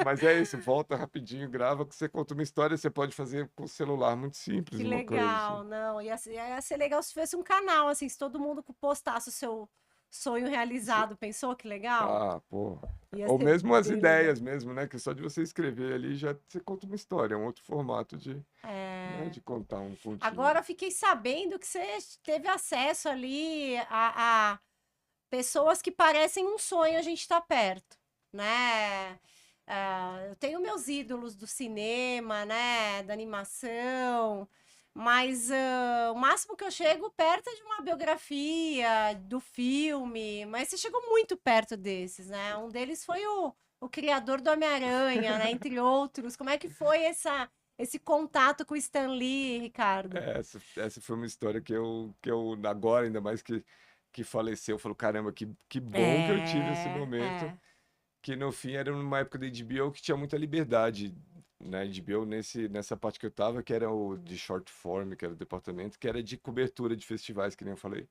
Mas é isso, volta rapidinho, grava, que você conta uma história, você pode fazer com o celular, muito simples, Que uma coisa assim. legal, não, ia ser legal se tivesse um canal, assim, se todo mundo postasse o seu sonho Isso- realizado, pensou que legal? Pô. Ia Ou ser mesmo as bem legal. ideias mesmo, né? Que só de você escrever ali já você conta uma história, é um outro formato né, É. de contar um Agora continho. eu fiquei sabendo que você teve acesso ali a pessoas que parecem um sonho a gente estar perto, né? Eu tenho meus ídolos do cinema, né? Da animação, mas o máximo que eu chego perto é de uma biografia do filme, mas você chegou muito perto desses, né? Um deles foi o criador do Homem-Aranha, né? Entre outros. Como é que foi esse contato com o Stan Lee, Ricardo? Essa foi uma história que eu agora, ainda mais que faleceu, eu falo, caramba, que bom que eu tive esse momento. É. Que no fim era numa época da HBO que tinha muita liberdade na HBO nessa parte que eu tava, que era o de short form, que era o departamento, que era de cobertura de festivais, que nem eu falei.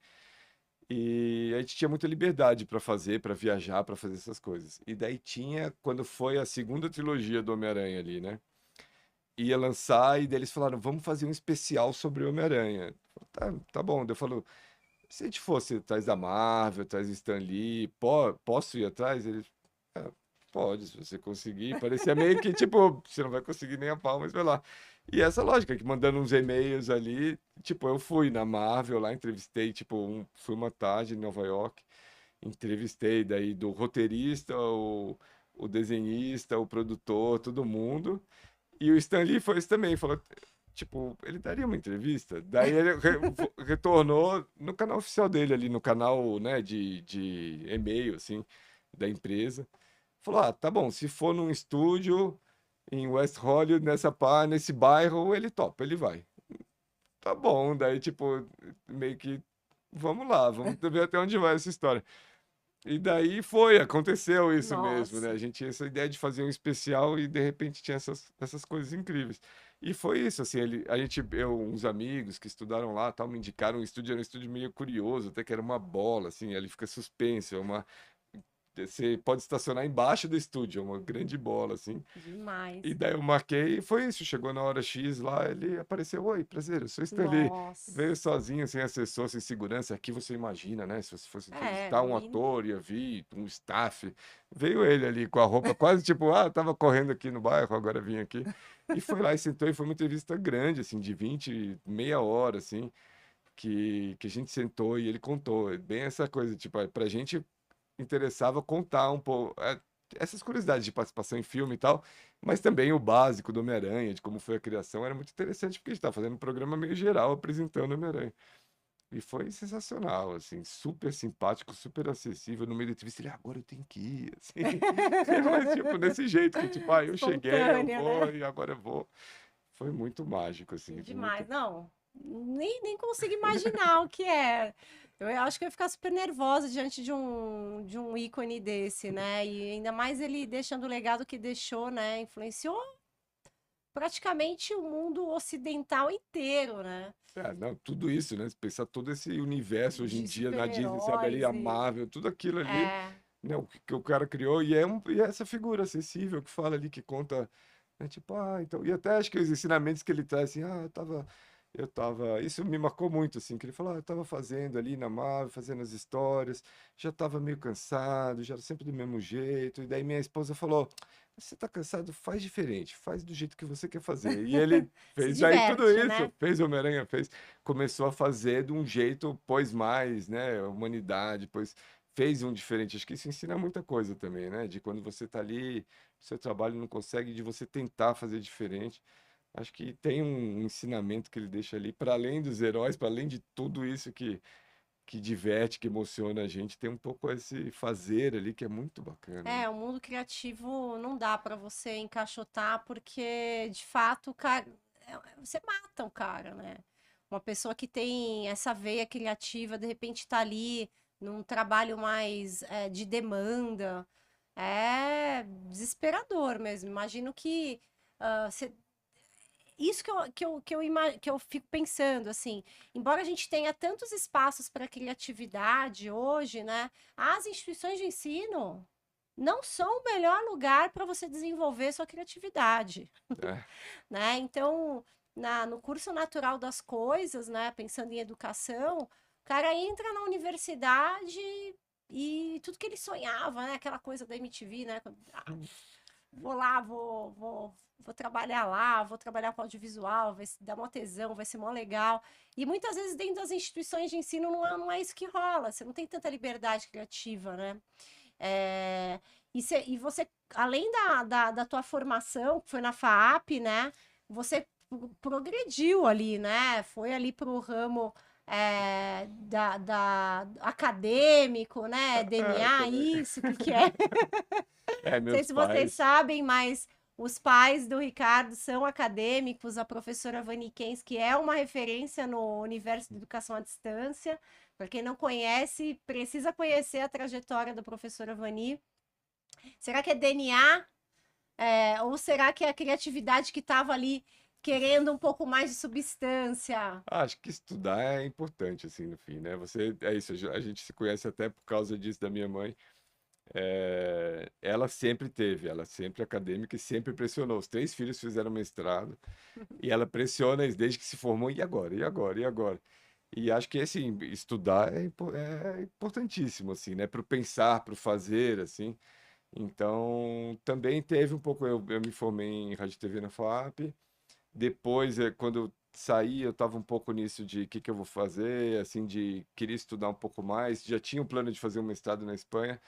E a gente tinha muita liberdade para fazer, para viajar, para fazer essas coisas. E daí tinha, quando foi a segunda trilogia do Homem-Aranha ali, né? Ia lançar e daí eles falaram, vamos fazer um especial sobre o Homem-Aranha. Tá bom. Daí eu falo, se a gente fosse atrás da Marvel, atrás do Stan Lee, posso ir atrás? Eles, pode, se você conseguir. Parecia meio que, tipo, você não vai conseguir nem a pau, mas vai lá. E essa lógica, que mandando uns e-mails ali, tipo, eu fui na Marvel lá, entrevistei, tipo, fui uma tarde em Nova York, entrevistei daí do roteirista, o desenhista, o produtor, todo mundo. E o Stan Lee foi isso também, falou, tipo, ele daria uma entrevista? Daí ele retornou no canal oficial dele ali, no canal, né, de e-mail, assim, da empresa. Falou, ah, tá bom, se for num estúdio em West Hollywood, nesse bairro, ele topa, ele vai. Tá bom, daí, tipo, meio que, vamos lá, vamos ver até onde vai essa história. E daí aconteceu isso mesmo, né? Nossa. A gente tinha essa ideia de fazer um especial e de repente tinha essas coisas incríveis. E foi isso, assim, uns amigos que estudaram lá, tal, me indicaram um estúdio, era um estúdio meio curioso, até que era uma bola, assim, ali fica suspenso, você pode estacionar embaixo do estúdio, é uma grande bola, assim. E Demais. daí eu marquei e foi isso. Chegou na hora X lá, ele apareceu. Oi, prazer, eu sou Stan Lee. Nossa. Veio sozinho, sem assessor, sem segurança. Aqui você imagina, né? Se você fosse É, entrevistar um e ator, ia vir, um staff. Veio ele ali com a roupa quase tipo, ah, eu tava correndo aqui no bairro, agora vim aqui. E foi lá e sentou e foi uma entrevista grande, assim, de 20, meia hora, assim, que a gente sentou e ele contou. Bem essa coisa, tipo, pra gente interessava contar um pouco essas curiosidades de participação em filme e tal, mas também o básico do Homem-Aranha, de como foi a criação, era muito interessante, porque a gente estava fazendo um programa meio geral apresentando o Homem-Aranha. E foi sensacional, assim, super simpático, super acessível. No meio da entrevista, ele, agora eu tenho que ir, assim. Mas, tipo, desse jeito, que tipo, eu cheguei, eu espontânea, vou, né? e agora eu vou. Foi muito mágico, assim, muito. Demais. Não, nem consigo imaginar o que é. Eu acho que eu ia ficar super nervosa diante de um ícone desse, né? E ainda mais ele deixando o legado que deixou, né? Influenciou praticamente o mundo ocidental inteiro, né? Não, tudo isso, né? Pensar todo esse universo hoje em De dia na Disney, sabe, ali super-heróis a e. Marvel, tudo aquilo ali, É, né? O que o cara criou, e é essa figura acessível que fala ali, que conta, né? Tipo, então. E até acho que os ensinamentos que ele traz, assim, eu tava. Isso me marcou muito, assim, que ele falou, eu tava fazendo ali na Marvel, fazendo as histórias, já tava meio cansado, já era sempre do mesmo jeito. E daí minha esposa falou. Você tá cansado? Faz diferente, faz do jeito que você quer fazer. E ele se fez aí tudo diverte, isso, né? fez o Homem-Aranha, começou a fazer de um jeito, pôs mais, né, humanidade, fez um diferente. Acho que isso ensina muita coisa também, né, de quando você tá ali, seu trabalho não consegue, de você tentar fazer diferente. Acho que tem um ensinamento que ele deixa ali, para além dos heróis, para além de tudo isso que diverte, que emociona a gente, tem um pouco esse fazer ali que é muito bacana, né? É, o mundo criativo não dá pra você encaixotar, porque de fato, o cara, você mata o cara, né? Uma pessoa que tem essa veia criativa, de repente tá ali num trabalho mais de demanda, é desesperador mesmo. Imagino que isso que eu fico pensando, assim, embora a gente tenha tantos espaços para criatividade hoje, né? As instituições de ensino não são o melhor lugar para você desenvolver sua criatividade, É. né? Então, no curso natural das coisas, né? Pensando em educação, o cara entra na universidade e tudo que ele sonhava, né? Aquela coisa da MTV, né? Vou lá, vou trabalhar lá, vou trabalhar com audiovisual, vai dar mó tesão, vai ser mó legal. E muitas vezes dentro das instituições de ensino não é isso que rola, você não tem tanta liberdade criativa, né? É, e você, além da tua formação, que foi na FAAP, né? Você progrediu ali, né? Foi ali para o ramo acadêmico, né? DNA, Também. isso, o que que é? É, Não sei meus se vocês pais. sabem, mas os pais do Ricardo são acadêmicos. A professora Vani Kens, que é uma referência no universo da educação à distância. Para quem não conhece, precisa conhecer a trajetória da professora Vani. Será que é DNA? Ou será que é a criatividade que estava ali querendo um pouco mais de substância? Acho que estudar é importante, assim, no fim, né? É isso, a gente se conhece até por causa disso da minha mãe. Ela sempre acadêmica e sempre pressionou. Os três filhos fizeram mestrado e ela pressiona eles desde que se formou. E agora? E agora? E agora? E acho que, assim, estudar é importantíssimo, assim, né? Para o pensar, para o fazer, assim. Então, também teve um pouco, eu me formei em Rádio e TV na FAP, depois, quando eu saí, eu estava um pouco nisso de o que que eu vou fazer, assim, de queria estudar um pouco mais, já tinha um plano de fazer um mestrado na Espanha,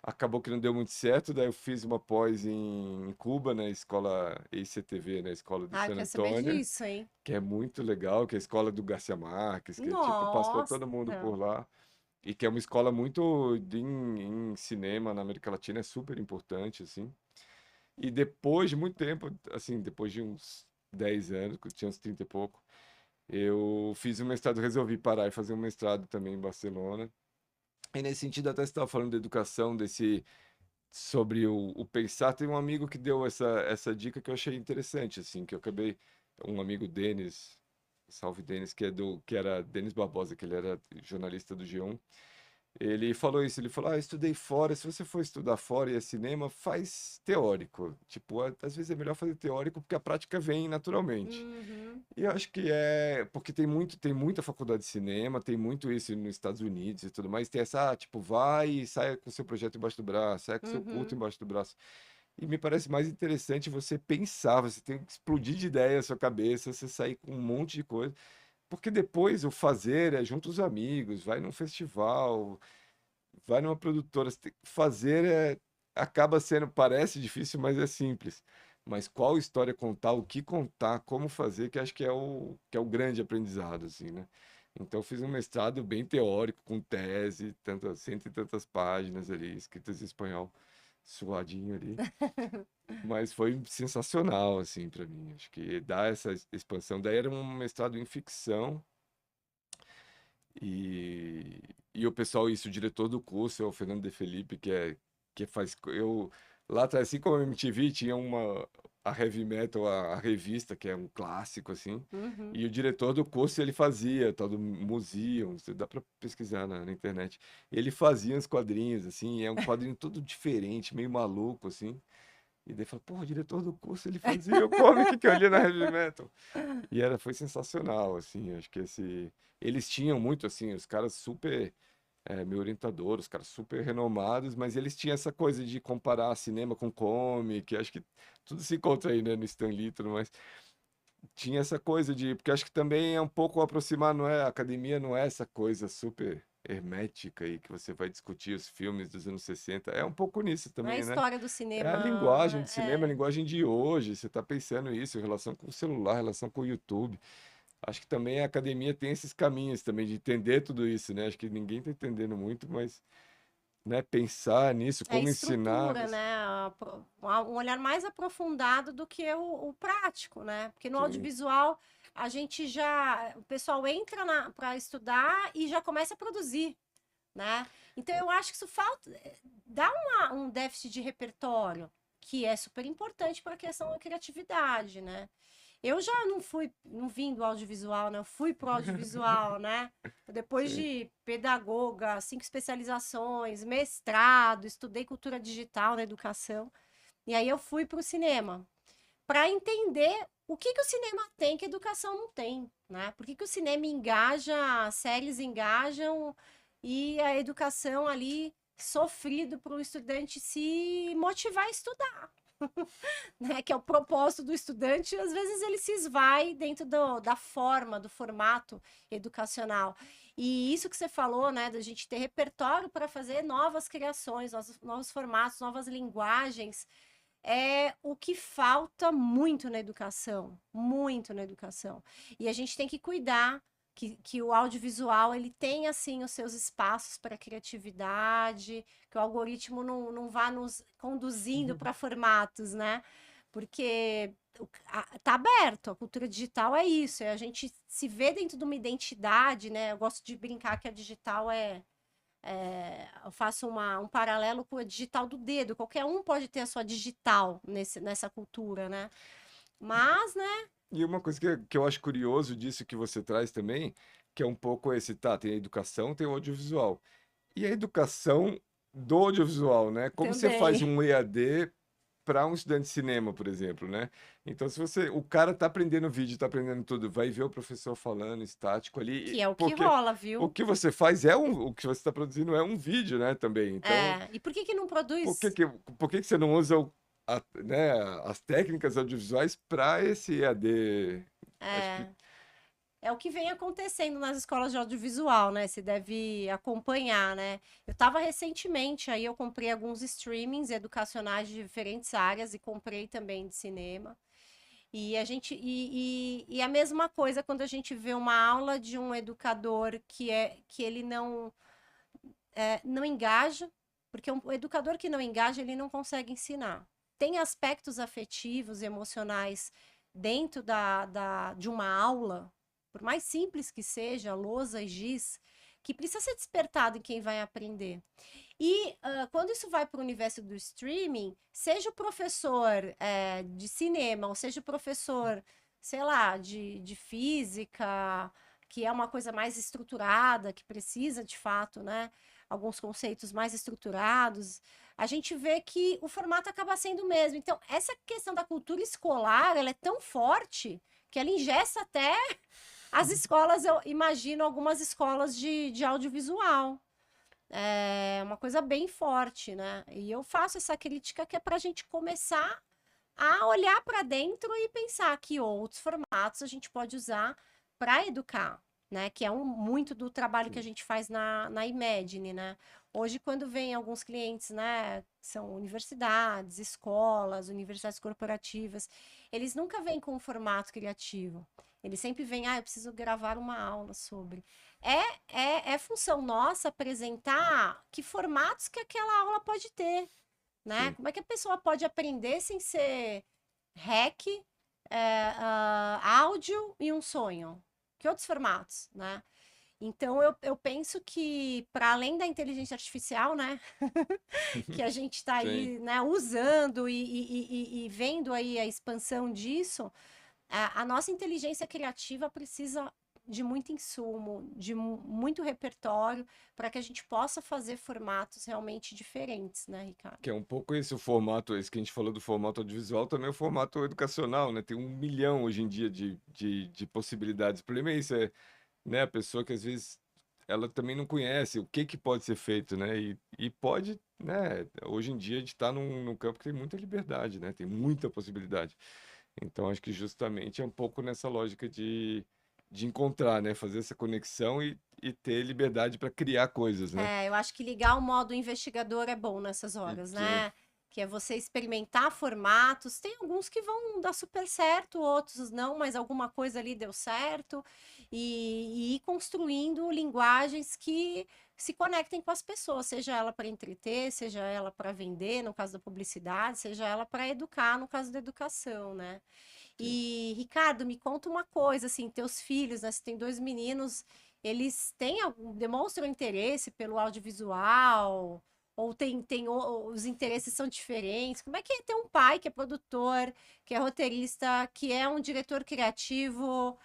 acabou que não deu muito certo, daí eu fiz uma pós em Cuba, na escola ICTV, na escola de Ah, eu San quero saber Antônio, disso, hein? que é muito legal, que é a escola do Garcia Marques, que tipo, passou Nossa! todo mundo por lá, e que é uma escola muito em cinema na América Latina, é super importante, assim. E depois de muito tempo, assim, depois de uns 10 anos, que eu tinha uns 30 e pouco, eu fiz um mestrado, resolvi parar e fazer um mestrado também em Barcelona. E nesse sentido, até você estava falando da educação, sobre o pensar. Tem um amigo que deu essa dica que eu achei interessante, assim, que eu acabei, um amigo Denis, salve Denis, que era Denis Barbosa, que ele era jornalista do G1. Ele falou isso, ele falou, estudei fora, se você for estudar fora e é cinema, faz teórico. Tipo, às vezes é melhor fazer teórico porque a prática vem naturalmente. Uhum, E eu acho que é, porque tem muita faculdade de cinema, tem muito isso nos Estados Unidos e tudo mais, tem essa, tipo, vai e sai com seu projeto embaixo do braço, sai com seu curto uhum. embaixo do braço. E me parece mais interessante você pensar, você tem que explodir de ideia na sua cabeça, você sair com um monte de coisa, porque depois o fazer é junto os amigos, vai num festival, vai numa produtora, você tem que fazer acaba sendo, parece difícil, mas é simples. Mas qual história contar, o que contar, como fazer, que acho que é o grande aprendizado, assim, né? Então, eu fiz um mestrado bem teórico, com tese, tantas, cento e tantas páginas ali, escritas em espanhol, suadinho ali. Mas foi sensacional, assim, para mim. Acho que dá essa expansão. Daí era um mestrado em ficção, e, e o pessoal, isso, o diretor do curso é o Fernando De Felipe, que faz. Lá atrás, assim como a MTV, tinha a Heavy Metal, a revista, que é um clássico, assim. Uhum. E o diretor do curso, ele fazia, tal do Museum, dá para pesquisar na internet. Ele fazia uns quadrinhos, assim, é um quadrinho todo diferente, meio maluco, assim. E daí fala, pô, o diretor do curso, ele fazia o comic que eu lia na Heavy Metal. E foi sensacional, assim, acho que eles tinham muito, assim, os caras super, meu orientador, os caras super renomados, mas eles tinham essa coisa de comparar cinema com comic, acho que tudo se encontra aí, né, no Stan Lee e tudo mais. Tinha essa coisa porque acho que também é um pouco aproximar, não é, a academia não é essa coisa super hermética aí que você vai discutir os filmes dos anos 60, é um pouco nisso A também, né? história do É a cinema linguagem do cinema, a é, linguagem de hoje. Você está pensando isso, em relação com o celular, em relação com o YouTube. Acho que também a academia tem esses caminhos também de entender tudo isso, né? Acho que ninguém está entendendo muito, mas, né, pensar nisso, é como ensinar. estrutura, né? Um olhar mais aprofundado do que o prático, né? Porque no Sim. audiovisual a gente já, o pessoal entra para estudar e já começa a produzir, né? Então eu acho que isso falta, dá um déficit de repertório que é super importante para a questão da criatividade, né? Eu já não vim do audiovisual, né? Eu fui pro audiovisual, né? Depois Sim. de pedagoga, 5 especializações, mestrado, estudei cultura digital na educação. E aí eu fui pro cinema para entender o que que o cinema tem que a educação não tem, né? Por que que o cinema engaja, as séries engajam e a educação ali sofrido para o estudante se motivar a estudar, né, que é o propósito do estudante, às vezes ele se esvai dentro da forma, do formato educacional. E isso que você falou, né, da gente ter repertório para fazer novas criações, novos formatos, novas linguagens, é o que falta muito na educação, muito na educação. E a gente tem que cuidar que o audiovisual ele tem assim os seus espaços para criatividade, que o algoritmo não vá nos conduzindo para formatos, né? Porque tá aberto, a cultura digital é isso, é a gente se vê dentro de uma identidade, né? Eu gosto de brincar que a digital eu faço um paralelo com a digital do dedo. Qualquer um pode ter a sua digital nessa cultura, né? Mas, né? E uma coisa que eu acho curioso disso que você traz também, que é um pouco esse, tá, tem a educação, tem o audiovisual. E a educação do audiovisual, né? Como você faz Também. um EAD para um estudante de cinema, por exemplo, né? Então, se você, o cara tá aprendendo vídeo, tá aprendendo tudo, vai ver o professor falando estático ali, Que é o que porque rola, o viu? que você faz o que você está produzindo é um vídeo, né, também. Então, É, e por que que não por que produz? que, por que que você não usa né, as técnicas audiovisuais para esse EAD? Acho que É, é o que vem acontecendo nas escolas de audiovisual, né? Você deve acompanhar, né? Eu estava recentemente, aí eu comprei alguns streamings educacionais de diferentes áreas e comprei também de cinema. E a mesma coisa quando a gente vê uma aula de um educador que ele não engaja, porque um educador que não engaja, ele não consegue ensinar. Tem aspectos afetivos, emocionais dentro de uma aula, por mais simples que seja, lousa e giz, que precisa ser despertado em quem vai aprender. E quando isso vai para o universo do streaming, seja o professor de cinema, ou seja o professor, sei lá, de física, que é uma coisa mais estruturada, que precisa de fato, né? Alguns conceitos mais estruturados, a gente vê que o formato acaba sendo o mesmo. Então, essa questão da cultura escolar, ela é tão forte que ela ingessa até as escolas, eu imagino algumas escolas de audiovisual. É uma coisa bem forte, né? E eu faço essa crítica que é para a gente começar a olhar para dentro e pensar que outros formatos a gente pode usar para educar, né? Que é muito do trabalho que a gente faz na Imagine, né? Hoje, quando vem alguns clientes, né, que são universidades, escolas, universidades corporativas, eles nunca vêm com um formato criativo. Eles sempre vêm, eu preciso gravar uma aula sobre. É função nossa apresentar que formatos que aquela aula pode ter, né? sim. Como é que a pessoa pode aprender sem ser REC, áudio e um sonho? Que outros formatos, né? Então, eu penso que, para além da inteligência artificial, né, que a gente está Sim. aí, né, usando e vendo aí a expansão disso, a nossa inteligência criativa precisa de muito insumo, de muito repertório, para que a gente possa fazer formatos realmente diferentes, né, Ricardo? Que é um pouco esse o formato, esse que a gente falou do formato audiovisual, também é o formato educacional, né? Tem 1 milhão hoje em dia de possibilidades. O problema é isso, né? A pessoa que às vezes ela também não conhece o que pode ser feito, né? E pode, né? Hoje em dia a gente está num campo que tem muita liberdade, né? Tem muita possibilidade. Então acho que justamente é um pouco nessa lógica de encontrar, né? Fazer essa conexão e ter liberdade para criar coisas, né? Eu acho que ligar o modo investigador é bom nessas horas, Sim, né? Que é você experimentar formatos. Tem alguns que vão dar super certo, outros não, mas alguma coisa ali deu certo. E ir construindo linguagens que se conectem com as pessoas, seja ela para entreter, seja ela para vender, no caso da publicidade, seja ela para educar, no caso da educação, né? sim. E, Ricardo, me conta uma coisa, assim, teus filhos, né? Você tem dois meninos, eles demonstram interesse pelo audiovisual? Ou os interesses são diferentes? Como é que é ter um pai que é produtor, que é roteirista, que é um diretor criativo?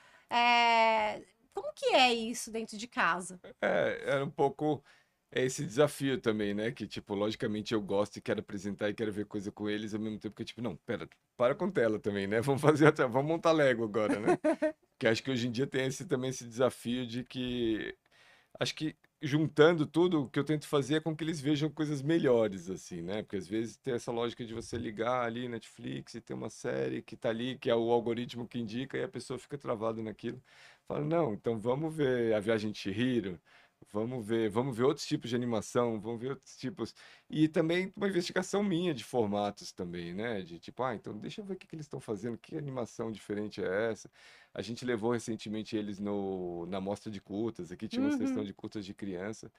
Como que é isso dentro de casa? Era um pouco esse desafio também, né? Que, tipo, logicamente eu gosto e quero apresentar e quero ver coisa com eles, ao mesmo tempo que, tipo, não, pera, para com tela também, né? Vamos fazer vamos montar Lego agora, né? Que acho que hoje em dia tem também esse desafio de que acho que juntando tudo, o que eu tento fazer é com que eles vejam coisas melhores, assim, né? Porque às vezes tem essa lógica de você ligar ali Netflix e ter uma série que tá ali, que é o algoritmo que indica, e a pessoa fica travada naquilo. Fala, não, então vamos ver A Viagem de Chihiro, vamos ver outros tipos de animação, vamos ver outros tipos. E também uma investigação minha de formatos também, né? De tipo, então deixa eu ver o que que eles estão fazendo, que animação diferente é essa. A gente levou recentemente eles na mostra de curtas, aqui tinha uma sessão Uhum. de curtas de criança.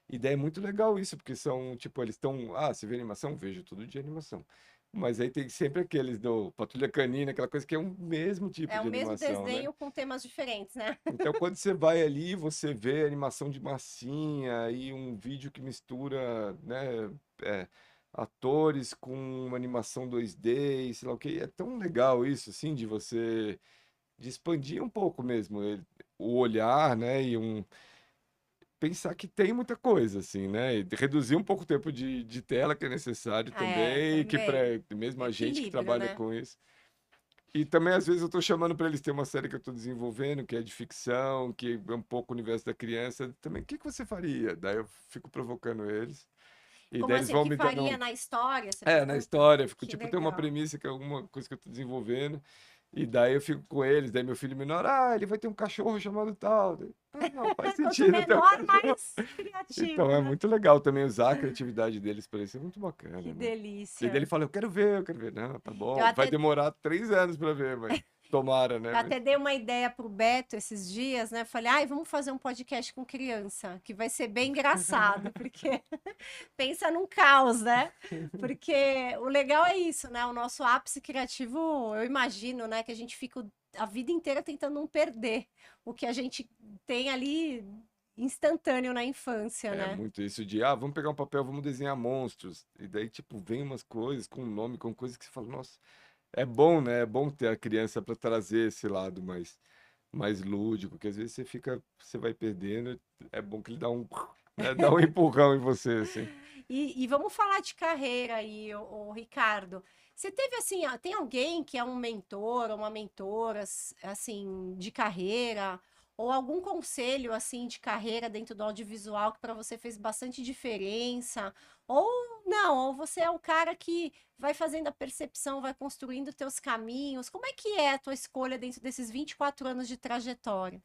E daí é muito legal isso, porque são, tipo, eles estão, você vê animação? Vejo todo dia animação. Mas aí tem sempre aqueles do Patrulha Canina, aquela coisa que é o mesmo tipo É o de mesmo animação, né? desenho com temas diferentes, né? Então, quando você vai ali, você vê animação de massinha e um vídeo que mistura, né, é, atores com uma animação 2D, e sei lá o que. É tão legal isso, assim, de expandir um pouco mesmo o olhar, né, pensar que tem muita coisa, assim, né? E reduzir um pouco o tempo de tela que é necessário também, que pra, também. mesmo a gente que Equilíbrio, trabalha né? com isso. E também, às vezes, eu tô chamando para eles ter uma série que eu tô desenvolvendo, que é de ficção, que é um pouco o universo da criança. Também, o que que você faria? Daí eu fico provocando eles. E Como daí eles assim, o vão que me dando faria na história? Você na pergunta? história, eu fico, Que tipo, tem uma legal. premissa que é alguma coisa que eu tô desenvolvendo, e daí eu fico com eles, daí meu filho menor, ele vai ter um cachorro chamado tal. Daí, não, faz Quanto sentido ter um menor, cachorro. mais Então criativo, é né? muito legal também usar a criatividade deles para isso, é muito Que bacana, né? E daí ele delícia. fala, eu quero ver, eu quero ver. Não, tá Eu bom, vai até demorar 3 anos para ver, mas tomara, né? Eu até dei uma ideia pro Beto esses dias, né? Falei, ai, vamos fazer um podcast com criança, que vai ser bem engraçado, porque pensa num caos, né? Porque o legal é isso, né? O nosso ápice criativo, eu imagino, né? Que a gente fica a vida inteira tentando não perder o que a gente tem ali instantâneo na infância, É né? muito isso de, vamos pegar um papel, vamos desenhar monstros. E daí, tipo, vem umas coisas com nome, com coisas que você fala, nossa, é bom, né? É bom ter a criança para trazer esse lado mais lúdico, que às vezes você vai perdendo, é bom que ele dá dá um empurrão em você, assim. E vamos falar de carreira aí, o Ricardo. Você teve assim, tem alguém que é um mentor ou uma mentora assim de carreira ou algum conselho assim de carreira dentro do audiovisual que para você fez bastante diferença? Ou não, ou você é o cara que vai fazendo a percepção, vai construindo teus caminhos. Como é que é a tua escolha dentro desses 24 anos de trajetória?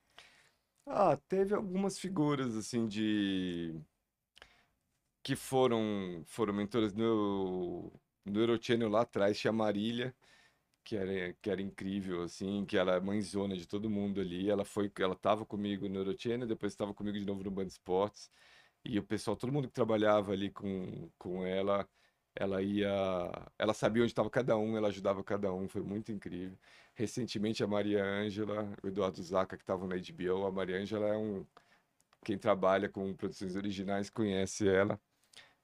Teve algumas figuras, assim, que foram mentoras no Eurochannel lá atrás, tinha a Marília, que era incrível, assim, que ela é mãezona de todo mundo ali. Ela tava comigo no Eurochannel, depois estava comigo de novo no Band Esportes. E o pessoal, todo mundo que trabalhava ali com ela, ela ia, ela sabia onde estava cada um, ela ajudava cada um, foi muito incrível. Recentemente a Maria Ângela, o Eduardo Zaca, que estavam na HBO, a Maria Ângela quem trabalha com produções originais conhece ela,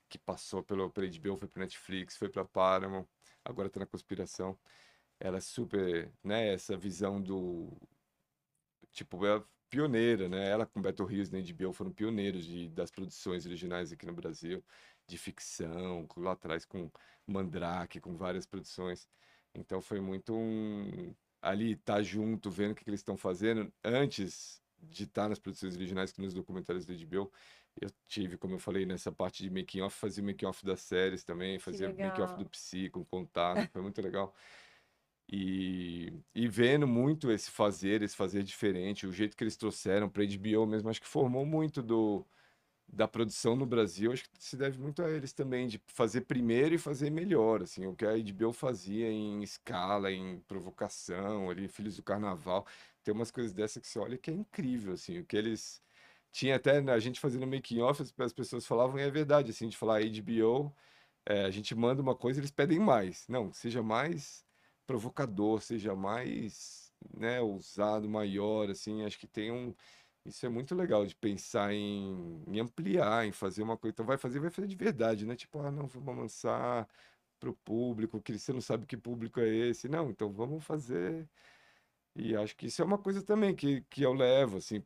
que passou pela HBO, foi para Netflix, foi para Paramount, agora está na Conspiração. Ela é super, né, essa visão tipo, é pioneira, né? Ela com Beto Rios na HBO foram pioneiros das produções originais aqui no Brasil, de ficção, lá atrás com Mandrake, com várias produções. Então foi muito ali estar junto, vendo o que eles estão fazendo antes de estar nas produções originais, que nos documentários da HBO. Eu tive, como eu falei, nessa parte de making off, fazia making off das séries também, Que fazia making off do legal. Psy com contato, foi muito legal. E vendo muito esse fazer diferente, o jeito que eles trouxeram para a HBO mesmo, acho que formou muito da produção no Brasil, acho que se deve muito a eles também, de fazer primeiro e fazer melhor, assim, o que a HBO fazia em escala, em provocação, ali, Filhos do Carnaval, tem umas coisas dessa que você olha que é incrível, assim, o que eles... Tinha até, né, a gente fazendo making off, as pessoas falavam, e é verdade, assim, de falar HBO, a gente manda uma coisa, eles pedem mais. Não, seja mais provocador, seja mais, né, ousado, maior, assim, acho que isso é muito legal de pensar em ampliar, em fazer uma coisa. Então vai fazer de verdade, né? Tipo, não, vamos lançar para o público, que você não sabe que público é esse. Não, então vamos fazer. E acho que isso é uma coisa também que eu levo, assim,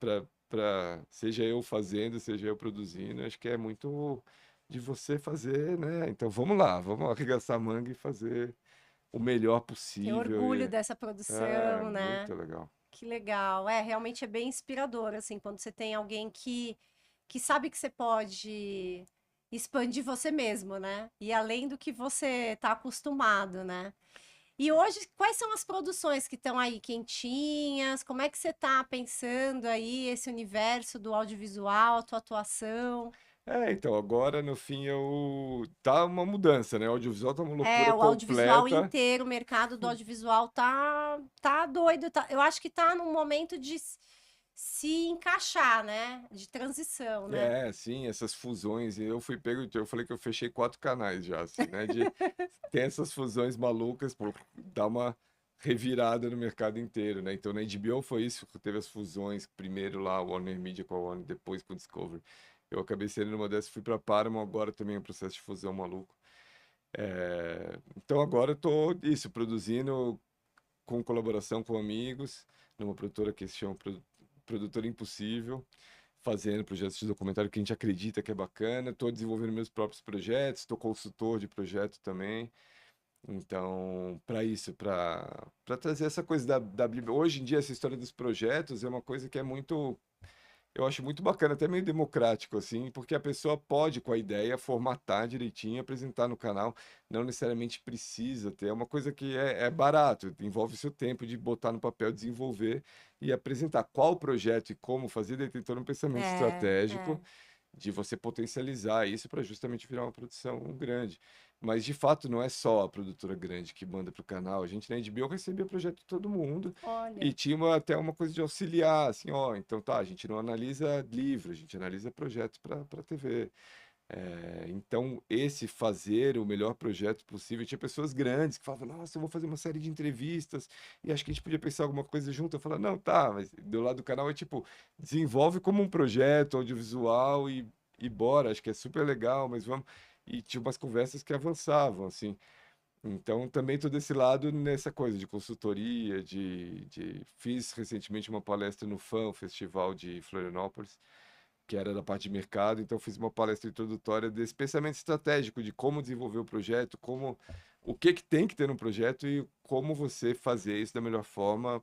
seja eu fazendo, seja eu produzindo, acho que é muito de você fazer, né? Então vamos lá, vamos arregaçar a manga e fazer o melhor Ter possível. orgulho dessa produção, né? Muito legal. Que legal. É, realmente é bem inspirador, assim, quando você tem alguém que sabe que você pode expandir você mesmo, né? E além do que você tá acostumado, né? E hoje, quais são as produções que estão aí quentinhas? Como é que você tá pensando aí esse universo do audiovisual, a tua atuação? Então, agora no fim tá uma mudança, né? O audiovisual tá uma É, loucura o audiovisual completa. inteiro, o mercado do audiovisual tá doido, eu acho que tá num momento de se encaixar, né? De transição, né? Sim, essas fusões. E eu fui pego, eu falei que eu fechei 4 canais já, assim, né? De ter essas fusões malucas por dar uma revirada no mercado inteiro, né? Então na HBO foi isso, teve as fusões, primeiro lá o Warner Media com a Warner, depois com o Discovery. Eu acabei sendo numa dessas, fui para Paramount, agora também é um processo de fusão maluco. Então agora eu tô isso, produzindo com colaboração com amigos, numa produtora que se chama Produtora Impossível, fazendo projetos de documentário que a gente acredita que é bacana, estou desenvolvendo meus próprios projetos, estou consultor de projeto também. Então, para isso, para trazer essa coisa da Bíblia. Hoje em dia, essa história dos projetos é uma coisa que é muito, eu acho muito bacana, até meio democrático, assim, porque a pessoa pode, com a ideia, formatar direitinho, apresentar no canal, não necessariamente precisa ter. É uma coisa que é barato, envolve seu tempo de botar no papel, desenvolver e apresentar qual projeto e como fazer, daí tem todo um pensamento É, estratégico é. de você potencializar isso para justamente virar uma produção grande. Mas de fato não é só a produtora grande que manda para o canal. A gente na HBO recebia projeto de todo mundo e Olha, tinha até uma coisa de auxiliar, assim, ó, então tá, a gente não analisa livro, a gente analisa projetos para TV. Então, esse fazer o melhor projeto possível, tinha pessoas grandes que falavam, nossa, eu vou fazer uma série de entrevistas e acho que a gente podia pensar alguma coisa junto. Eu falava, não, tá, mas do lado do canal é tipo, desenvolve como um projeto audiovisual e bora, acho que é super legal, mas vamos. E tinha umas conversas que avançavam, assim. Então, também todo esse lado nessa coisa de consultoria, Fiz recentemente uma palestra no FAM, o Festival de Florianópolis, que era da parte de mercado, então fiz uma palestra introdutória desse pensamento estratégico de como desenvolver o projeto, como o que tem que ter no projeto e como você fazer isso da melhor forma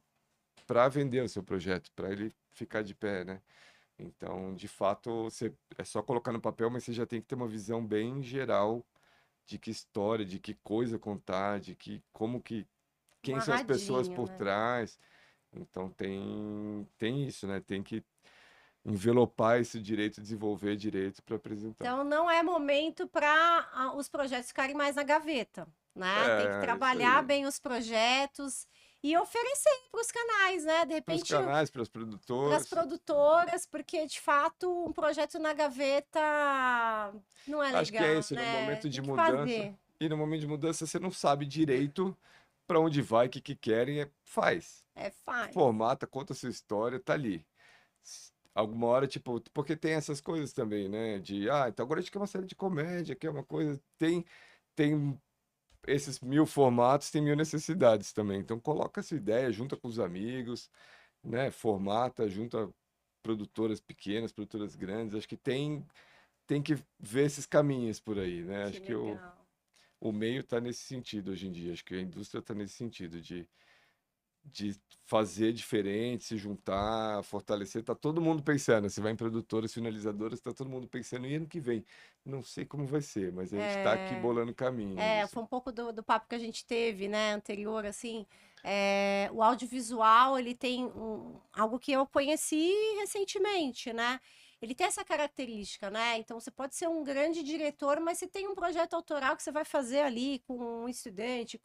para vender o seu projeto, para ele ficar de pé, né? Então, de fato, você é só colocar no papel, mas você já tem que ter uma visão bem geral de que história, de que coisa contar, de que como que quem são as pessoas amarradinho, por né? trás. Então tem isso, né? Tem que envelopar esse direito, desenvolver direito para apresentar. Então não é momento para os projetos ficarem mais na gaveta, né? Tem que Isso trabalhar aí. bem os projetos e oferecer para os canais, né? De Para os repente, canais, para as para as produtoras. produtoras, porque de fato um projeto na gaveta não é Acho que é legal, isso, no né? momento Tem de que mudança. fazer. E no momento de mudança você não sabe direito para onde vai, o que querem, faz. É, faz. Formata, conta a sua história, tá ali. Alguma hora, tipo, porque tem essas coisas também, né? Então agora a gente quer uma série de comédia, quer uma coisa. Tem esses 1000 formatos, tem 1000 necessidades também. Então coloca essa ideia, junta com os amigos, né? Formata, junta produtoras pequenas, produtoras grandes. Acho que tem que ver esses caminhos por aí, né? Que Acho que legal. o meio está nesse sentido hoje em dia. Acho que a indústria está nesse sentido de fazer diferente, se juntar, fortalecer. Tá todo mundo pensando. Você vai em produtoras, finalizadoras, tá todo mundo pensando. E ano que vem? Não sei como vai ser, mas a gente está aqui É, bolando caminhos, assim. foi um pouco do papo que a gente teve, né, anterior, assim, o audiovisual, ele tem algo que eu conheci recentemente, né, ele tem essa característica, né, então você pode ser um grande diretor, mas você tem um projeto autoral que você vai fazer ali com um estudante,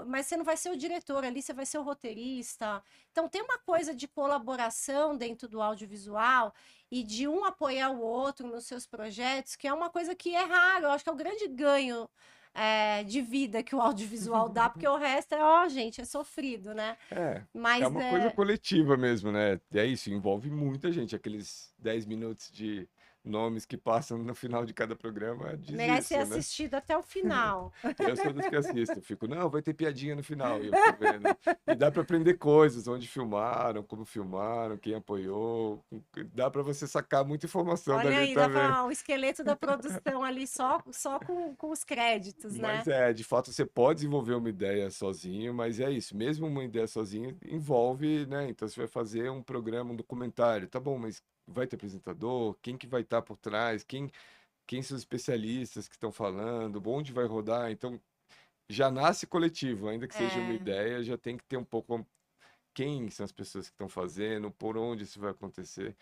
mas você não vai ser o diretor ali, você vai ser o roteirista. Então tem uma coisa de colaboração dentro do audiovisual e de um apoiar o outro nos seus projetos, que é uma coisa que é raro, eu acho que é o grande ganho de vida que o audiovisual dá, porque o resto ó, gente, é sofrido, né? É Mas uma coisa coletiva mesmo, né? É isso, envolve muita gente. Aqueles 10 minutos de nomes que passam no final de cada programa diz merece ser isso, né? assistido até o final. Eu sou dos que assisto, fico, não, vai ter piadinha no final, e eu fico vendo. E dá para aprender coisas, onde filmaram, como filmaram, quem apoiou. Dá para você sacar muita informação Olha dali aí, dá também. para o esqueleto da produção ali só com os créditos, Mas né? de fato, você pode desenvolver uma ideia sozinho, mas é isso, mesmo uma ideia sozinha envolve, né? Então você vai fazer um programa, um documentário, tá bom, mas vai ter apresentador, quem que vai estar por trás, quem são os especialistas que estão falando, onde vai rodar, então já nasce coletivo, ainda que seja uma É, ideia, já tem que ter um pouco quem são as pessoas que estão fazendo, por onde isso vai acontecer.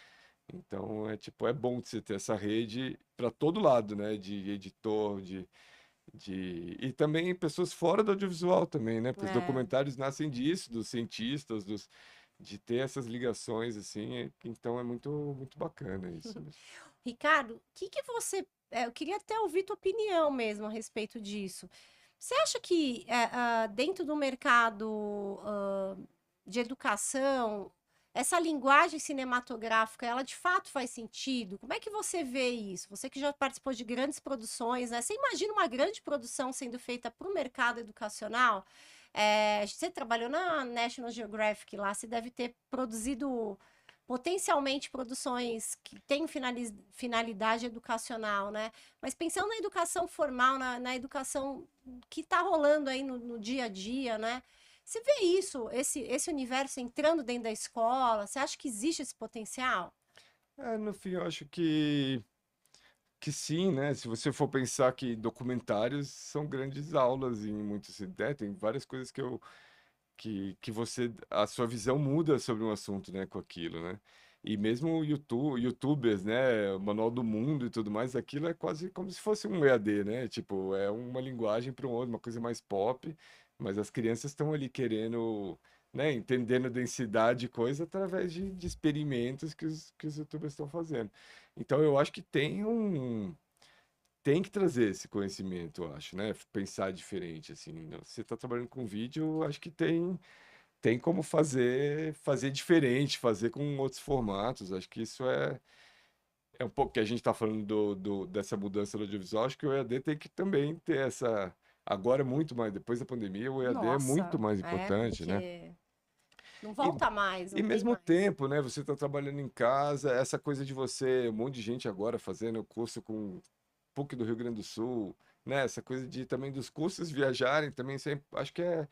Então é tipo, é bom você ter essa rede para todo lado, né? De editor, e também pessoas fora do audiovisual também, né? Porque os é. documentários nascem disso, dos cientistas, de ter essas ligações assim, então é muito bacana isso. Ricardo, o que que você. Eu queria até ouvir tua opinião mesmo a respeito disso. Você acha que dentro do mercado de educação, essa linguagem cinematográfica, ela de fato faz sentido? Como é que você vê isso? Você que já participou de grandes produções, né? Você imagina uma grande produção sendo feita para o mercado educacional? Você trabalhou na National Geographic lá, você deve ter produzido potencialmente produções que têm finalidade educacional, né? Mas pensando na educação formal, na educação que está rolando aí no dia a dia, né? Você vê isso, esse universo entrando dentro da escola? Você acha que existe esse potencial? No fim, eu acho que sim, né? Se você for pensar que documentários são grandes aulas em muitos, tem várias coisas que você, a sua visão muda sobre um assunto, né, com aquilo, né? E mesmo o YouTubers, né, o Manual do Mundo e tudo mais, aquilo é quase como se fosse um EAD, né? Tipo, é uma linguagem para um outro, uma coisa mais pop, mas as crianças estão ali querendo, né, entendendo densidade e coisa através de experimentos que os YouTubers estão fazendo. Então, eu acho que tem que trazer esse conhecimento, eu acho, né? Pensar diferente, assim. Você está trabalhando com vídeo, eu acho que tem como fazer diferente, fazer com outros formatos. Acho que isso é um pouco que a gente está falando dessa mudança do audiovisual. Acho que o EAD tem que também ter essa. Agora, muito mais, depois da pandemia, o EAD é muito Nossa, mais importante, né? porque não E, volta mais, e não tem mesmo mais. tempo, né? Você está trabalhando em casa, essa coisa de você, um monte de gente agora fazendo curso com PUC do Rio Grande do Sul, né? Essa coisa de também dos cursos viajarem também, acho que é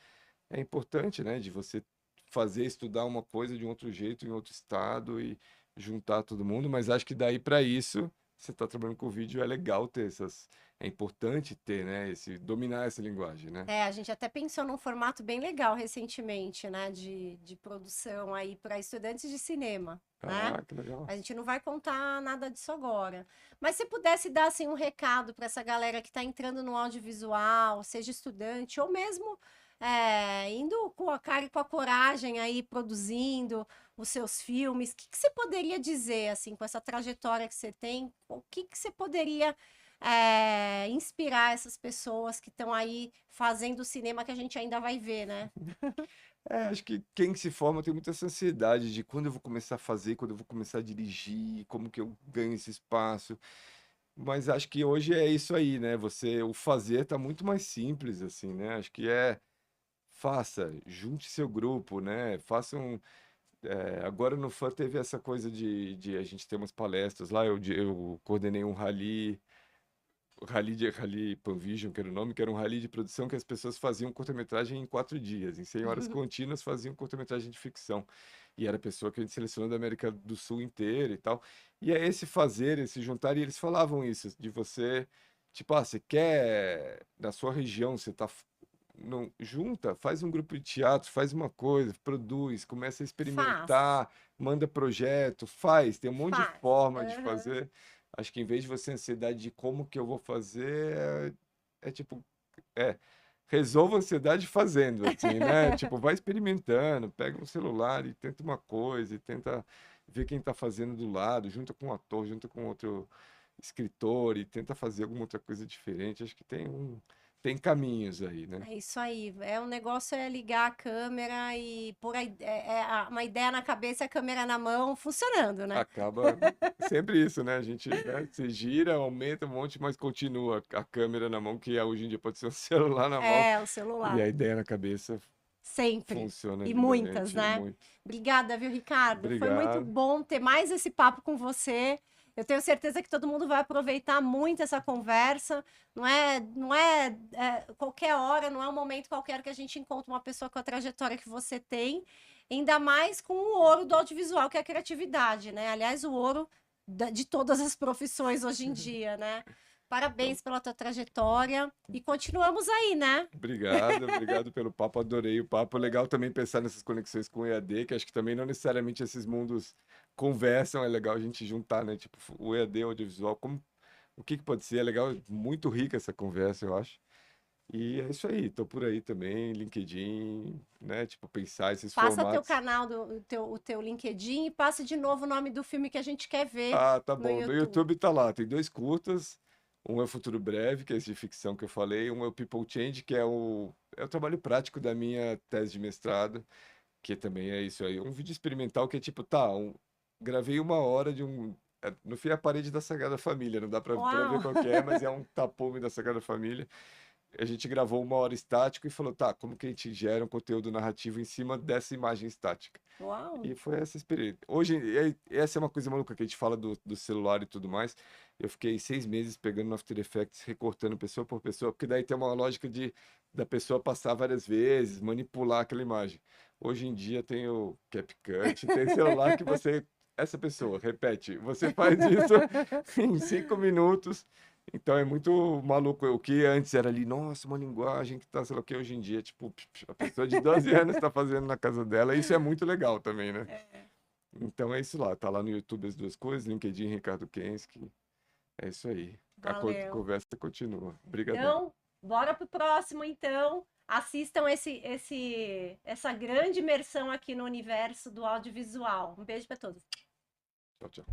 importante, né? De você fazer, estudar uma coisa de um outro jeito, em outro estado e juntar todo mundo, mas acho que daí para isso, você está trabalhando com vídeo, é legal ter essas, é importante ter, né? Dominar essa linguagem, né? É, a gente até pensou num formato bem legal recentemente, né, de produção aí para estudantes de cinema, né? Ah, que legal. A gente não vai contar nada disso agora. Mas se pudesse dar assim um recado para essa galera que está entrando no audiovisual, seja estudante ou mesmo indo com a cara e com a coragem aí produzindo os seus filmes, o que que você poderia dizer assim com essa trajetória que você tem? O que que você poderia inspirar essas pessoas que estão aí fazendo o cinema que a gente ainda vai ver, né? Acho que quem se forma tem muita essa ansiedade de quando eu vou começar a fazer, quando eu vou começar a dirigir, como que eu ganho esse espaço. Mas acho que hoje é isso aí, né? O fazer tá muito mais simples, assim, né? Acho que faça, junte seu grupo, né? Agora no FAN teve essa coisa de a gente ter umas palestras lá, eu coordenei um rally, Rally Panvision, que era o nome, que era um rally de produção que as pessoas faziam curta-metragem em 4 dias, em 100 horas contínuas faziam curta-metragem de ficção. E era pessoa que a gente selecionou da América do Sul inteira e tal. E é esse fazer, esse juntar, e eles falavam isso, de você, tipo, você quer, na sua região, você tá, não, junta, faz um grupo de teatro, faz uma coisa, produz, começa a Faz, experimentar, manda projeto, faz, tem um monte de faz. forma de Aham. fazer. Acho que em vez de você ansiedade de como que eu vou fazer, tipo, é, resolva a ansiedade fazendo, assim, né? Tipo, vai experimentando, pega um celular e tenta uma coisa, e tenta ver quem tá fazendo do lado, junta com um ator, junta com outro escritor e tenta fazer alguma outra coisa diferente. Acho que tem caminhos aí, né? É isso aí. É um negócio é ligar a câmera e pôr uma ideia na cabeça e a câmera na mão funcionando, né? Acaba sempre isso, né? A gente, né, se gira, aumenta um monte, mas continua a câmera na mão, que hoje em dia pode ser um celular na mão, É, o e a celular. ideia na cabeça Sempre. funciona E muitas, lindamente. né? Muito Obrigada, viu, Ricardo? Foi muito obrigado. bom ter mais esse papo com você. Eu tenho certeza que todo mundo vai aproveitar muito essa conversa. Não é qualquer hora, não é um momento qualquer que a gente encontra uma pessoa com a trajetória que você tem, ainda mais com o ouro do audiovisual, que é a criatividade, né? Aliás, o ouro de todas as profissões hoje em dia, né? Então, Parabéns pela tua trajetória e continuamos aí, né? obrigado pelo papo, adorei o papo. Legal também pensar nessas conexões com o EAD, que acho que também não necessariamente esses mundos conversam, é legal a gente juntar, né? Tipo, o EAD, o audiovisual, o que que pode ser? É legal, muito rica essa conversa, eu acho. E é isso aí, tô por aí também, LinkedIn, né? Tipo, pensar esses Passa teu formatos. canal, o teu LinkedIn e passa de novo o nome do filme que a gente quer ver Ah, tá no bom. No YouTube. YouTube tá lá, tem dois curtas. Um é o Futuro Breve, que é esse de ficção que eu falei. Um é o People Change, que é o trabalho prático da minha tese de mestrado, que também é isso aí. Um vídeo experimental que é tipo, gravei 1 hora de um. No fim é a parede da Sagrada Família, não dá pra ver Uau! qual que é, mas é um tapume da Sagrada Família. a gente gravou 1 hora estático e falou, tá, como que a gente gera um conteúdo narrativo em cima dessa imagem estática? Uau! E foi essa experiência. Hoje, essa é uma coisa maluca que a gente fala do celular e tudo mais. Eu fiquei 6 meses pegando no After Effects, recortando pessoa por pessoa, porque daí tem uma lógica da pessoa passar várias vezes, manipular aquela imagem. Hoje em dia tem o CapCut, tem celular que você... Essa pessoa, repete, você faz isso em 5 minutos. Então é muito maluco. O que antes era ali, nossa, uma linguagem que tá, sei lá o que, hoje em dia, tipo, a pessoa de 12 anos está fazendo na casa dela. Isso é muito legal também, né? Então é isso lá, tá lá no YouTube as duas coisas, LinkedIn Ricardo Kensky. É isso aí. A Valeu. conversa continua. Obrigadão. Então, bora pro próximo, então. Assistam essa grande imersão aqui no universo do audiovisual. Um beijo para todos. Tchau, tchau.